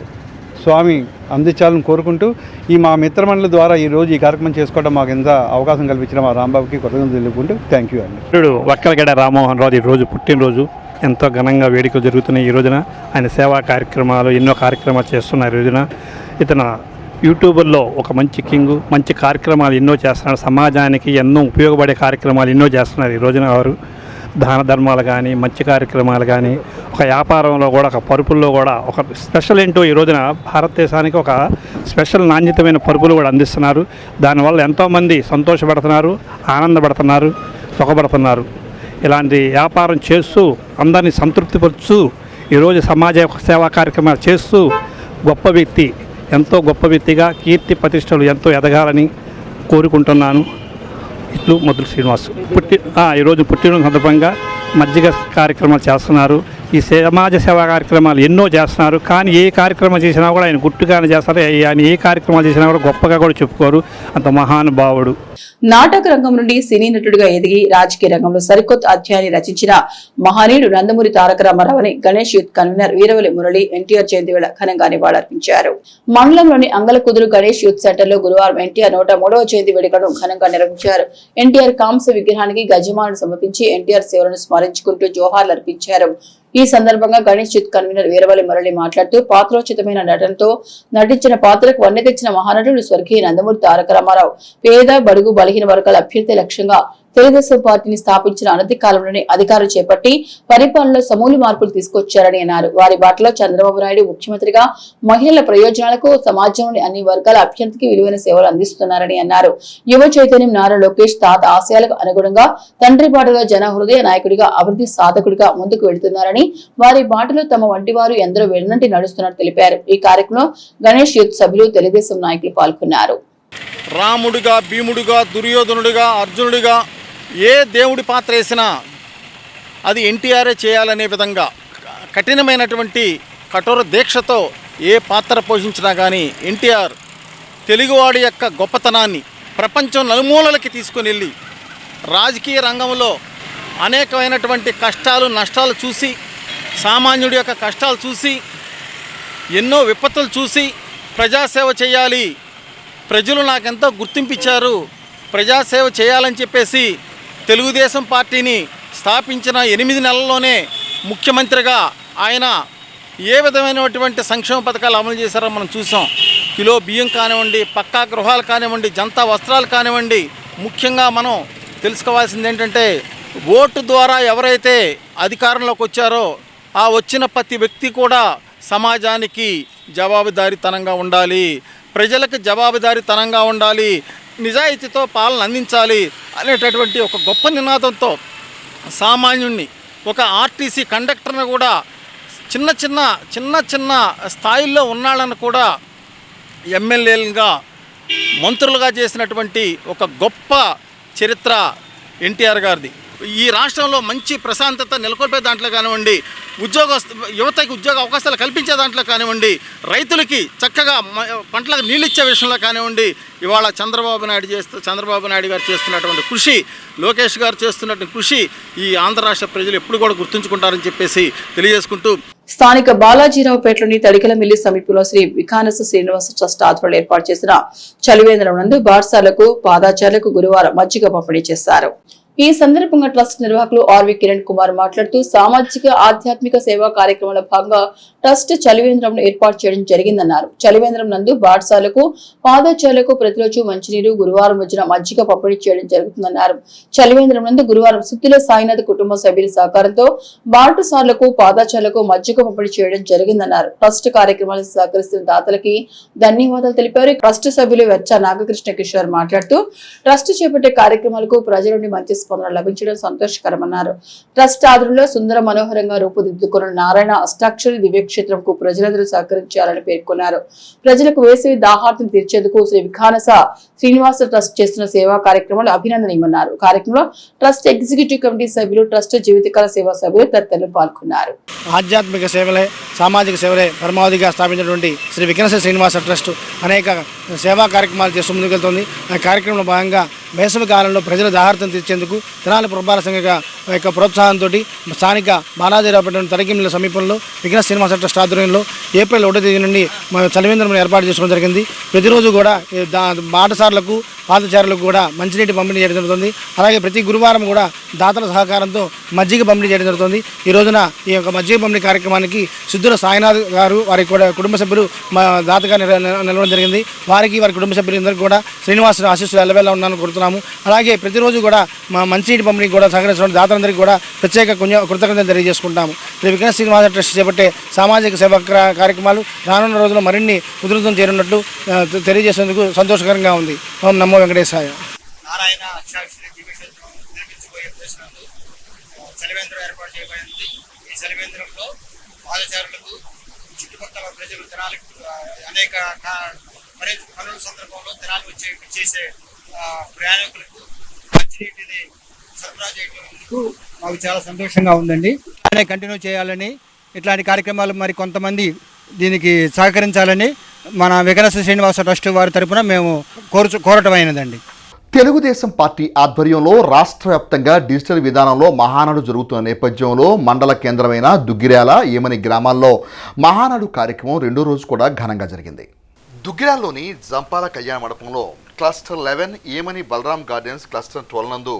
స్వామి అందించాలని కోరుకుంటూ ఈ మా మిత్రమండలి ద్వారా ఈరోజు ఈ కార్యక్రమం చేసుకోవడం మాకు ఎంత అవకాశం కల్పించిన మా రాంబాబుకి కృతజ్ఞతలు తెలుపుకుంటూ థ్యాంక్ యూ అండి. ఇప్పుడు వక్కలగడ్డ రామ్మోహన్ రావు ఈరోజు పుట్టినరోజు, ఎంతో ఘనంగా వేడుకలు జరుగుతున్నాయి. ఈ రోజున ఆయన సేవా కార్యక్రమాలు, ఎన్నో కార్యక్రమాలు చేస్తున్నారు. ఈ రోజున ఇతను యూట్యూబర్లో ఒక మంచి కింగు, మంచి కార్యక్రమాలు ఎన్నో చేస్తున్నారు, సమాజానికి ఎన్నో ఉపయోగపడే కార్యక్రమాలు ఎన్నో చేస్తున్నారు. ఈ రోజున వారు దాన ధర్మాలు కానీ, మంచి కార్యక్రమాలు కానీ, ఒక వ్యాపారంలో కూడా, ఒక పరుపుల్లో కూడా ఒక స్పెషల్ ఏంటో ఈ రోజున భారతదేశానికి ఒక స్పెషల్ నాణ్యతమైన పరుపులు కూడా అందిస్తున్నారు. దానివల్ల ఎంతోమంది సంతోషపడుతున్నారు, ఆనందపడుతున్నారు, సుఖపడుతున్నారు. ఇలాంటి వ్యాపారం చేస్తూ అందరినీ సంతృప్తిపరుస్తూ ఈరోజు సమాజ సేవా కార్యక్రమాలు చేస్తూ గొప్ప వ్యక్తి, ఎంతో గొప్ప వ్యక్తిగా కీర్తి ప్రతిష్టలు ఎంతో ఎదగాలని కోరుకుంటున్నాను. ఇట్లు మొదలు శ్రీనివాసు. ఈరోజు పుట్టినరోజు సందర్భంగా మజ్జిగ కార్యక్రమాలు చేస్తున్నారు. ఈ సమాజ సేవా కార్యక్రమాలు ఎన్నో చేస్తున్నారు. కానీ ఏ కార్యక్రమం చేసినా కూడా ఆయన గుట్టుగానే చేస్తారు. ఆయన ఏ కార్యక్రమాలు చేసినా కూడా గొప్పగా కూడా చెప్పుకోరు. అంత మహానుభావుడు. నాటక రంగం నుండి సినీ నటుడిగా ఎదిగి రాజకీయ రంగంలో సరికొత్త అధ్యాయాన్ని రచించిన మహనీయుడు నందమూరి తారక రామారావుని గణేష్ యూత్ కన్వీనర్ వీరవల్లి మురళి ఎన్టీఆర్ జయంతి వేళ ఘనంగా నివాళులర్పించారు. మండలంలోని అంగలకుదురు గణేష్ యూత్ సెంటర్ లో గురువారం ఎన్టీఆర్ 103వ జయంతి వేడుకను ఘనంగా నిర్వహించారు. ఎన్టీఆర్ కాంస్య విగ్రహానికి గజమాలను సమర్పించి ఎన్టీఆర్ సేవలను స్మరించుకుంటూ జోహార్లు అర్పించారు. ఈ సందర్భంగా గణేష్ యూత్ కన్వీనర్ వీరవల్లి మురళి మాట్లాడుతూ పాత్రోచితమైన నటనతో నటించిన పాత్రకు వన్నె తెచ్చిన మహానటుడు స్వర్గీయ నందమూరి తారక రామారావు పేద బడుగు బలహీన వర్గాల అభ్యున్నతి లక్ష్యంగా తెలుగుదేశం పార్టీని స్థాపించిన అనతి కాలంలోనే అధికారం చేపట్టి పరిపాలనలో సమూల మార్పులు తీసుకొచ్చారని అన్నారు. వారి బాటలో చంద్రబాబు నాయుడు ముఖ్యమంత్రిగా మహిళల ప్రయోజనాలకు సమాజంలోని అన్ని వర్గాల అభ్యున్నతికి విలువైన సేవలు అందిస్తున్నారని అన్నారు. యువ చైతన్యం నారా లోకేష్ తాత ఆశయాలకు అనుగుణంగా తండ్రి బాటలో జన హృదయ నాయకుడిగా అభివృద్ధి సాధకుడిగా ముందుకు వెళ్తున్నారని, వారి బాటలో తమ వంటి వారు ఎందరో వెన్నంటి నడుస్తున్నట్టు తెలిపారు. ఈ కార్యక్రమంలో గణేష్ యూత్ సభ్యులు, తెలుగుదేశం నాయకులు పాల్గొన్నారు. రాముడిగా, భీముడిగా, దుర్యోధనుడిగా, అర్జునుడిగా ఏ దేవుడి పాత్ర వేసినా అది ఎన్టీఆర్ఏ చేయాలనే విధంగా కఠినమైనటువంటి కఠోర దీక్షతో ఏ పాత్ర పోషించినా కానీ ఎన్టీఆర్ తెలుగువాడి యొక్క గొప్పతనాన్ని ప్రపంచం నలుమూలలకి తీసుకొని వెళ్ళి రాజకీయ రంగంలో అనేకమైనటువంటి కష్టాలు నష్టాలు చూసి, సామాన్యుడి యొక్క కష్టాలు చూసి, ఎన్నో విపత్తులు చూసి ప్రజాసేవ చేయాలి, ప్రజలు నాకెంతో గుర్తింపిచ్చారు, ప్రజాసేవ చేయాలని చెప్పేసి తెలుగుదేశం పార్టీని స్థాపించిన 8 నెలల్లోనే ముఖ్యమంత్రిగా ఆయన ఏ విధమైనటువంటి సంక్షేమ పథకాలు అమలు చేశారో మనం చూసాం. కిలో బియ్యం కానివ్వండి, పక్కా గృహాలు కానివ్వండి, జనతా వస్త్రాలు కానివ్వండి. ముఖ్యంగా మనం తెలుసుకోవాల్సింది ఏంటంటే ఓటు ద్వారా ఎవరైతే అధికారంలోకి వచ్చారో ఆ వచ్చిన ప్రతి వ్యక్తి కూడా సమాజానికి జవాబుదారీతనంగా ఉండాలి, ప్రజలకు జవాబుదారీతనంగా ఉండాలి, నిజాయితీతో పాలన అందించాలి అనేటటువంటి ఒక గొప్ప నినాదంతో సామాన్యుణ్ణి, ఒక ఆర్టీసీ కండక్టర్ని కూడా చిన్న చిన్న స్థాయిల్లో ఉన్నాళ్ళని కూడా ఎమ్మెల్యేలుగా, మంత్రులుగా చేసినటువంటి ఒక గొప్ప చరిత్ర ఎన్టీఆర్ గారిది. ఈ రాష్ట్రంలో మంచి ప్రశాంతత నెలకొల్పే దాంట్లో కానివ్వండి, యువతకి ఉద్యోగ అవకాశాలు కల్పించే దాంట్లో కానివ్వండి, రైతులకి చక్కగా పంటలకు నీళ్ళు ఇచ్చే విషయంలో కానివ్వండి, ఇవాళ చంద్రబాబు నాయుడు గారు చేస్తున్నటువంటి కృషి, లోకేష్ గారు చేస్తున్నటువంటి కృషి ఈ ఆంధ్ర రాష్ట్ర ప్రజలు ఎప్పుడు కూడా గుర్తుంచుకుంటారని చెప్పేసి తెలియజేసుకుంటూ, స్థానిక బాలాజీరావుపేటలోని తడికలమిల్లి సమీపంలో శ్రీ వికానస శ్రీనివాస ట్రస్ట్ ఆధ్వర్యంలో ఏర్పాటు చేసిన చలివేంద్రం నందు బాటసార్లకు, పాదాచారులకు గురువారం మజ్జిగ పంపిణీ చేశారు. ఈ సందర్భంగా ట్రస్ట్ నిర్వాహకులు ఆర్వి కిరణ్ కుమార్ మాట్లాడుతూ సామాజిక ఆధ్యాత్మిక సేవా కార్యక్రమంలో భాగంగా ట్రస్ట్ చలివేంద్రం ఏర్పాటు చేయడం జరిగిందన్నారు. చలివేంద్రం నందు బాటసార్లకు, పాదచారులకు ప్రతిరోజు మంచినీరు, గురువారం రోజున మజ్జిగ పంపిణీ చేయడం జరుగుతుందన్నారు. చలివేంద్రం నందు గురువారం సుత్తుల సాయినాథ్ కుటుంబ సభ్యుల సహకారంతో బాటసార్లకు, పాదచారులకు మజ్జిగ పంపిణీ చేయడం జరిగిందన్నారు. ట్రస్ట్ కార్యక్రమాలకు సహకరిస్తున్న దాతలకి ధన్యవాదాలు తెలిపారు. ట్రస్ట్ సభ్యులు వెచ్చ నాగకృష్ణ కిషోర్ మాట్లాడుతూ ట్రస్ట్ చేపట్టే కార్యక్రమాలకు ప్రజల నుండి మంచి స్పందన లభించడం సంతోషకరమన్నారు. ట్రస్ట్ ఆధ్వర్యంలో సుందర మనోహరంగా రూపుదిద్దుకున్న నారాయణ అష్టాక్షరి దివ్యక్షేత్రంకు ప్రజలందరూ సహకరించాలని పేర్కొన్నారు. ప్రజలకు వేసవి దాహార్తిని తీర్చేందుకు శ్రీ వికానస శ్రీనివాస ట్రస్ట్ చేస్తున్న సేవా కార్యక్రమాలు అభినందనీయమన్నారు. కార్యక్రమంలో ట్రస్ట్ ఎగ్జిక్యూటివ్ కమిటీ సభ్యులు, ట్రస్ట్ జీవితకాల సేవా సభ్యులు తదితరులు పాల్గొన్నారు. ఆధ్యాత్మిక సేవలే, సామాజిక సేవలే పరమావధిగా స్థాపించినటువంటి శ్రీ వికానస శ్రీనివాస ట్రస్ట్ అనేక సేవా కార్యక్రమాలు చేస్తూ ముందుకెళ్తుంది. ఆ కార్యక్రమంలో భాగంగా వేసవి కాలంలో ప్రజల దాహార్తం తీర్చేందుకు తెనాలి పురపాలక సంఘ యొక్క ప్రోత్సాహంతో స్థానిక బాలాజీరావుపేట తరకిమిల్ల సమీపంలో విఘ్న సినిమా ట్రస్ట్ ఆధ్వర్యంలో ఏప్రిల్ 1వ తేదీ నుండి చలివేంద్రం ఏర్పాటు చేసుకోవడం జరిగింది. ప్రతిరోజు కూడా బాటసారులకు పాదచారులకు కూడా మంచినీటి పంపిణీ చేయడం జరుగుతుంది. అలాగే ప్రతి గురువారం కూడా దాతల సహకారంతో మజ్జిగ పంపిణీ చేయడం జరుగుతుంది. ఈ రోజున ఈ యొక్క మజ్జిగ పంపిణీ కార్యక్రమానికి సిద్ధుల సాయినాథ్ గారు వారి కూడా కుటుంబ సభ్యులు దాతగా నిలవడం జరిగింది. వారికి వారి కుటుంబ సభ్యులందరికీ కూడా శ్రీనివాస ఆశీస్సులు ఎల్లవేళ ఉండాలని కోరుతున్నాము. అలాగే ప్రతిరోజు కూడా మంచినీటి పంపిణీ కూడా సహకరించడం దాతలందరికీ కూడా ప్రత్యేక కృతజ్ఞతలు తెలియజేసుకుంటాము. విఘ్న శ్రీనివాస ట్రస్ట్ చేపట్టే సామాజిక సేవా కార్యక్రమాలు రానున్న రోజుల్లో మరిన్ని ఉధృతం చేరున్నట్లు తెలియజేసేందుకు సంతోషకరంగా ఉంది. ఓం నమో వెంకటేశాయ. నారాయణ అక్షాక్షరి దివ్యక్షేత్రం నిర్మించబోయే ప్రదేశంలో చలివేంద్రం ఏర్పాటు చేయబడింది. ఈ చలివేంద్రంలో పాదచారులకు చుట్టుపక్కల ప్రజలు తెనాలి అనేక పనుల సందర్భంలో తెనాలి వచ్చేసే ప్రయాణికులకు మంచినీటిని సరఫరా చేయడానికి మాకు చాలా సంతోషంగా ఉందండి. కంటిన్యూ చేయాలని, ఇట్లాంటి కార్యక్రమాలు మరి కొంతమంది దీనికి సహకరించాలని మన విఘ్న శ్రీనివాస ట్రస్ట్ వారి తరపున మేము కోరటమైనదండి. తెలుగుదేశం పార్టీ ఆధ్వర్యంలో రాష్ట్ర వ్యాప్తంగా డిజిటల్ విధానంలో మహానాడు జరుగుతున్న నేపథ్యంలో మండల కేంద్రమైన దుగ్గిరాల ఏమని గ్రామాల్లో మహానాడు కార్యక్రమం 2వ రోజు కూడా ఘనంగా జరిగింది. దుగ్గిరాల్లోని జంపాల కళ్యాణ మండపంలో క్లస్టర్ 11 ఏమని బలరాం గార్డెన్స్ క్లస్టర్ 12 నందు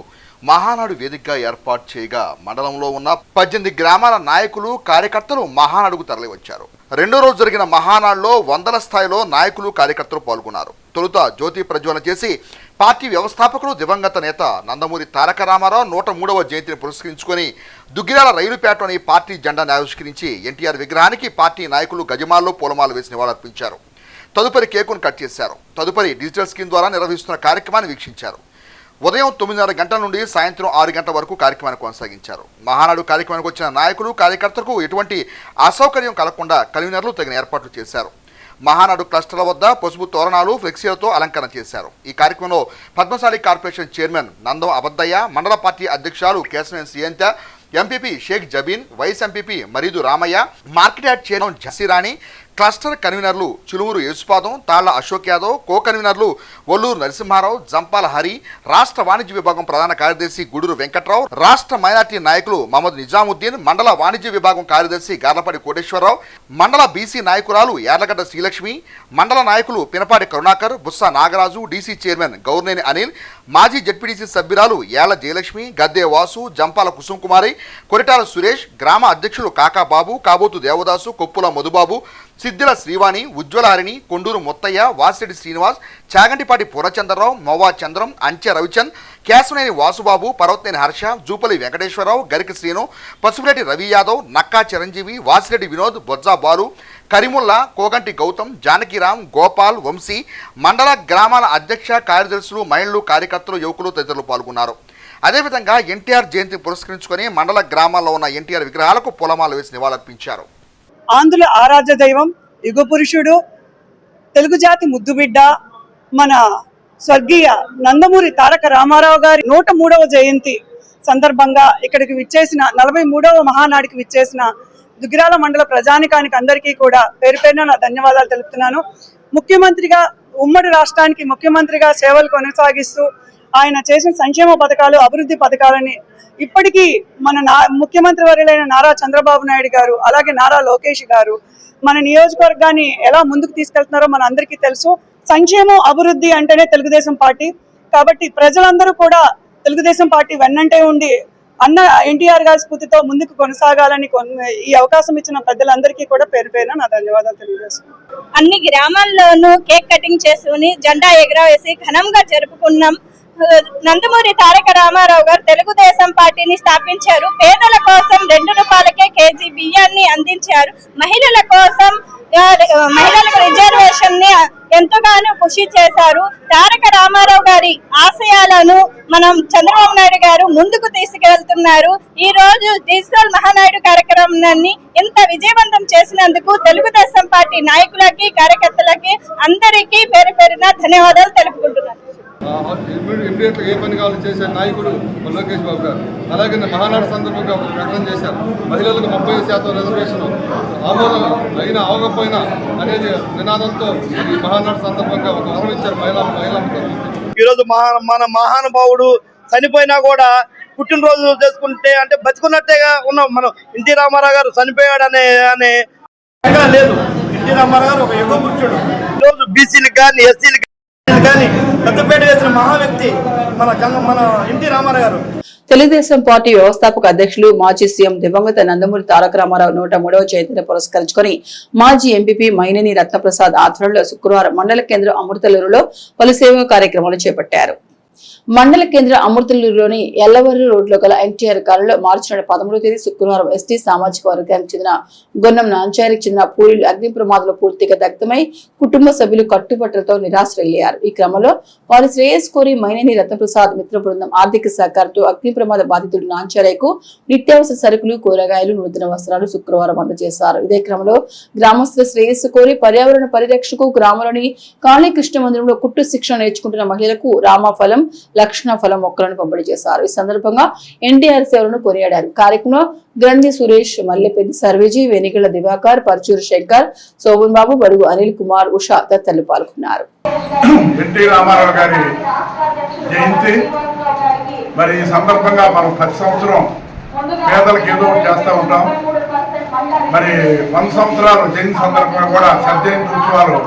మహానాడు వేదికగా ఏర్పాటు చేయగా మండలంలో ఉన్న 18 గ్రామాల నాయకులు కార్యకర్తలు మహానాడుకు తరలివచ్చారు. 2వ రోజు జరిగిన మహానాడులో వందల స్థాయిలో నాయకులు కార్యకర్తలు పాల్గొన్నారు. తొలుత జ్యోతి ప్రజ్వలన చేసి పార్టీ వ్యవస్థాపకులు దివంగత నేత నందమూరి తారక రామారావు 103వ జయంతిని పురస్కరించుకొని దుగ్గిరాల రైలుపేటలోని పార్టీ జెండాను ఆవిష్కరించి ఎన్టీఆర్ విగ్రహానికి పార్టీ నాయకులు గజమాల్లో పూలమాలు వేసి నివాళులర్పించారు. తదుపరి కేకును కట్ చేశారు. తదుపరి డిజిటల్ స్క్రీన్ ద్వారా నిర్వహిస్తున్న కార్యక్రమాన్ని వీక్షించారు. ఉదయం 9:30 గంటల నుండి సాయంత్రం 6 గంటల వరకు కార్యక్రమాన్ని కొనసాగించారు. మహానాడు కార్యక్రమానికి వచ్చిన నాయకులు కార్యకర్తలకు ఎటువంటి అసౌకర్యం కలగకుండా కన్వీనర్లు తగిన ఏర్పాట్లు చేశారు. మహానాడు క్లస్టర్ల వద్ద పసుపు తోరణాలు ఫ్లెక్సీలతో అలంకరణ చేశారు. ఈ కార్యక్రమంలో పద్మశాలి కార్పొరేషన్ చైర్మన్ నందం అబద్దయ్య, మండల పార్టీ అధ్యక్షులు Keshavan Siyanta, MPP Shaik Jabeen, vice MPP Maridu Ramayya, market yard chairman Jhansirani, cluster కన్వీనర్లు చిలువురు యేసుపాదం, తాళ్ల అశోక్ యాదవ్, కో కన్వీనర్లు ఒల్లూరు నరసింహారావు, జంపాల హరి, రాష్ట్ర వాణిజ్య విభాగం ప్రధాన కార్యదర్శి గూడూరు వెంకట్రావు, రాష్ట్ర మైనార్టీ నాయకులు మహమ్మద్ నిజాముద్దీన్, మండల వాణిజ్య విభాగం కార్యదర్శి గార్లపాటి కోటేశ్వరరావు, మండల బీసీ నాయకురాలు యార్లగడ్డ శ్రీలక్ష్మి, మండల నాయకులు పినపాటి కరుణాకర్, బుస్సా నాగరాజు, డీసీ చైర్మన్ గౌర్నేని అనిల్, మాజీ జెడ్పీటీసీ సభ్యురాలు యాళ్ల జయలక్ష్మి, గద్దే వాసు, జంపాల కుసుమ్ కుమారి, కొరిటాల సురేష్, గ్రామ అధ్యక్షులు కాకాబాబు, కాబోతు దేవదాసు, కొప్పుల మధుబాబు, సిద్దిల శ్రీవాణి, ఉజ్వలహరిణి, కొండూరు ముత్తయ్య, వాసిరెడ్డి శ్రీనివాస్, చాగంటిపాటి పూర్ణచంద్రరావు, మోవా చంద్రం, అంచె రవిచంద్, కేశవనేని వాసుబాబు, పర్వతనేని హర్ష, జూపల్లి వెంకటేశ్వరరావు, గరికి శ్రీను, పసుపురెడ్డి రవి యాదవ్, నక్కా చిరంజీవి, వాసిరెడ్డి వినోద్, బొజ్జా బాలు, కరిముల్లా, కోగంటి గౌతమ్, జానకిరామ్, గోపాల్, వంశీ, మండల గ్రామాల అధ్యక్ష కార్యదర్శులు, మహిళలు, కార్యకర్తలు, యువకులు తదితరులు పాల్గొన్నారు. అదేవిధంగా ఎన్టీఆర్ జయంతిని పురస్కరించుకొని మండల గ్రామాల్లో ఉన్న ఎన్టీఆర్ విగ్రహాలకు పూలమాల వేసి నివాళులర్పించారు. ఆంధ్రుల ఆరాధ్య దైవం, యుగ పురుషుడు, తెలుగు జాతి ముద్దుబిడ్డ, మన స్వర్గీయ నందమూరి తారక రామారావు గారి 103వ జయంతి సందర్భంగా ఇక్కడికి విచ్చేసిన 43వ మహానాడికి విచ్చేసిన దుగ్గిరాల మండల ప్రజానికానికి అందరికీ కూడా పేరు పేరున నా ధన్యవాదాలు తెలుపుతున్నాను. ముఖ్యమంత్రిగా, ఉమ్మడి రాష్ట్రానికి ముఖ్యమంత్రిగా సేవలు కొనసాగిస్తూ ఆయన చేసిన సంక్షేమ పథకాలు, అభివృద్ధి పథకాలని ఇప్పటికీ మన ముఖ్యమంత్రి వర్యులైన నారా చంద్రబాబు నాయుడు గారు, అలాగే నారా లోకేష్ గారు మన నియోజకవర్గాన్ని ఎలా ముందుకు తీసుకెళ్తున్నారో మన అందరికీ తెలుసు. సంక్షేమం, అభివృద్ధి అంటేనే తెలుగుదేశం పార్టీ. కాబట్టి ప్రజలందరూ కూడా తెలుగుదేశం పార్టీ వెన్నంటే ఉండి అన్న ఎన్టీఆర్ గారి స్ఫూర్తితో ముందుకు కొనసాగాలని ఈ అవకాశం ఇచ్చిన పెద్దలందరికీ కూడా పేరు పేరున నా ధన్యవాదాలు తెలియజేస్తున్నాను. అన్ని గ్రామాల్లోనూ కేక్ కటింగ్ చేసుకుని జెండా ఎగరవేసి ఘనంగా జరుపుకున్నాం. నందమూరి తారక రామారావు గారు తెలుగుదేశం పార్టీని స్థాపించారు. పేదల కోసం 2 రూపాయలకే కేజీ బియ్యాన్ని అందించారు. మహిళల కోసం మహిళలకు రిజర్వేషన్ ని ఎంతగానో కృషి చేశారు. తారక రామారావు గారి ఆశయాలను మనం చంద్రబాబు నాయుడు గారు ముందుకు తీసుకెళ్తున్నారు. ఈ రోజు డిజిటల్ మహానాయుడు కార్యక్రమాన్ని ఇంత విజయవంతం చేసినందుకు తెలుగుదేశం పార్టీ నాయకులకి, కార్యకర్తలకి అందరికీ పేరు పేరున ధన్యవాదాలు తెలుపుకుంటున్నాను. ఇమ్మీడియట్గా ఏ పని కావాలో చేసే నాయకుడు లోకేష్ బాబు గారు. అలాగే మహానాడు సందర్భంగా ఒక ప్రకటన చేశారు. మహిళలకు 30% రిజర్వేషన్ ఆమోదం అయినా అవకపోయినా అనేది నినాదంతో ఈ మహానాడు సందర్భంగా ఒక వరం ఇచ్చారు మహిళలకు. ఈరోజు మన మహానుభావుడు చనిపోయినా కూడా పుట్టినరోజు చేసుకుంటే అంటే బతుకున్నట్టేగా ఉన్నాం మనం. ఎన్టీ రామారావు గారు చనిపోయాడు అనే లేదు. ఎన్టీ రామారావు గారు ఒక యుగ పురుషుడు. ఈరోజు బీసీలకు కానీ ఎస్సీలకు కానీ పెద్దపేట వేసిన మహా వ్యక్తి మన ఎన్టీ రామారావు గారు. తెలుగుదేశం పార్టీ వ్యవస్థాపక అధ్యక్షులు మాజీ సీఎం దివంగత నందమూరి తారక రామారావు 103వ జయంతిని పురస్కరించుకుని మాజీ ఎంపీపీ మైనేని రత్నప్రసాద్ ఆధ్వర్యంలో శుక్రవారం మండల కేంద్రం అమృతలూరులో పలు సేవా కార్యక్రమాలు చేపట్టారు. మండల కేంద్ర అమృతలూరులోని ఎల్లవరు రోడ్లో గల ఎన్టీఆర్ కాలంలో మార్చి 13వ తేదీ శుక్రవారం ఎస్టీ సామాజిక వర్గానికి చెందిన గొన్నం నాంచారికి చెందిన పూరీలు అగ్ని ప్రమాదంలో పూర్తిగా దగ్ధమై కుటుంబ సభ్యులు కట్టుబట్టలతో నిరాశ్రయ్యారు. ఈ క్రమంలో వారి శ్రేయస్ కోరి మైనేని రత్నప్రసాద్ మిత్ర బృందం ఆర్థిక సహకారంతో అగ్ని ప్రమాద బాధితుడు నాంచారకు నిత్యావసర సరుకులు, కూరగాయలు, నూతన వస్త్రాలు శుక్రవారం అందజేశారు. ఇదే క్రమంలో గ్రామస్తుల శ్రేయస్సు కోరి పర్యావరణ పరిరక్షకు గ్రామంలోని కాళీ కృష్ణ మందిరంలో కుట్టు శిక్షణ నేర్చుకుంటున్న మహిళలకు రామఫలం, లక్షణ ఫలం మొక్కలను పంపిణీ చేశారు. ఈ సందర్భంగా ఎన్టీఆర్ సేవలను కొనియాడారు. కార్యక్రమంలో గ్రంథి సురేష్, మల్లెపెద్ది సర్వేజీ, వెనిగళ్ల దివాకర్, పర్చూరు శంకర్, శోభన్ బాబు, బడుగు అనిల్ కుమార్, ఉషా తదితరులు పాల్గొన్నారు. ఎన్టీ రామారావు గారి జయంతి మరి ఈ సందర్భంగా మనం ప్రతి సంవత్సరం పేదలకు ఏదో ఒకటి చేస్తూ ఉంటాం. మరి 100 సంవత్సరాలు జయంతి సందర్భంగా కూడా సజ్జయంతి ఉత్సవాలు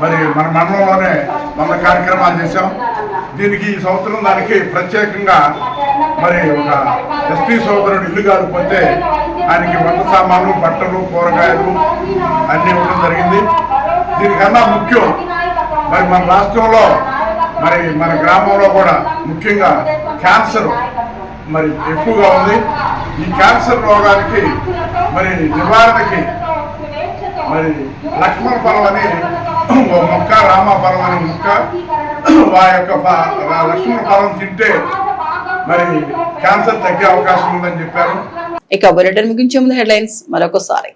మరి మన మండలంలోనే 100 కార్యక్రమాలు చేశాం. దీనికి ఈ సంవత్సరం దానికి ప్రత్యేకంగా మరి ఒక ఎస్టీ సోదరుడు ఇల్లు కాకపోతే ఆయనకి వంట సామాన్లు, బట్టలు, కూరగాయలు అన్నీ ఇవ్వడం జరిగింది. దీనికన్నా ముఖ్యం మరి మన రాష్ట్రంలో మరి మన గ్రామంలో కూడా ముఖ్యంగా క్యాన్సర్ మరి ఎక్కువగా ఉంది. ఈ క్యాన్సర్ రోగానికి మరి నివారణకి మరి లక్ష్మణ ఫలం అని ఒక మొక్క, రామఫలం అనే మొక్క, ఆ యొక్క లక్ష్మణ ఫలం తింటే మరి క్యాన్సర్ తగ్గే అవకాశం ఉందని చెప్పారు. ఇక బులెటిన్ ముగించే ముందు హెడ్లైన్స్ మరొకసారి.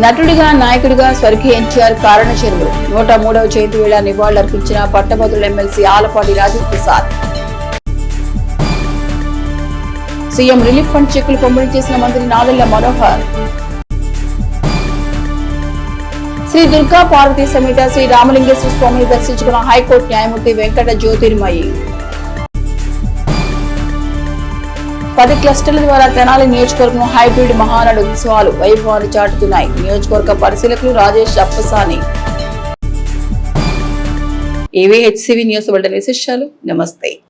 నటుడిగా, నాయకుడిగా స్వర్గీయ ఎన్టీఆర్ కారణ చెరువులు 103వ జయంతి వేళ నివాళులర్పించిన పట్టభద్రుల MLC Alapati Rajendra Prasad. CM relief fund చెక్కులు పంపిణీ చేసిన మంత్రి నాదెళ్ల మనోహర్. శ్రీ దుర్గా పార్వతీ సమేత శ్రీ రామలింగేశ్వర స్వామిని దర్శించుకున్న హైకోర్టు న్యాయమూర్తి వెంకట జ్యోతిర్మయి. 10 క్లస్టర్ల ద్వారా తెనాలి నియోజకవర్గం హైబ్రిడ్ మహానాడు ఉత్సవాలు వైభవాన్ని చాటుతున్నాయి. నియోజకవర్గ పరిశీలకులు రాజేష్ అప్పసాని. ఇవి హెచ్సివి న్యూస్ బులెటిన్ విశేషాలు. నమస్తే.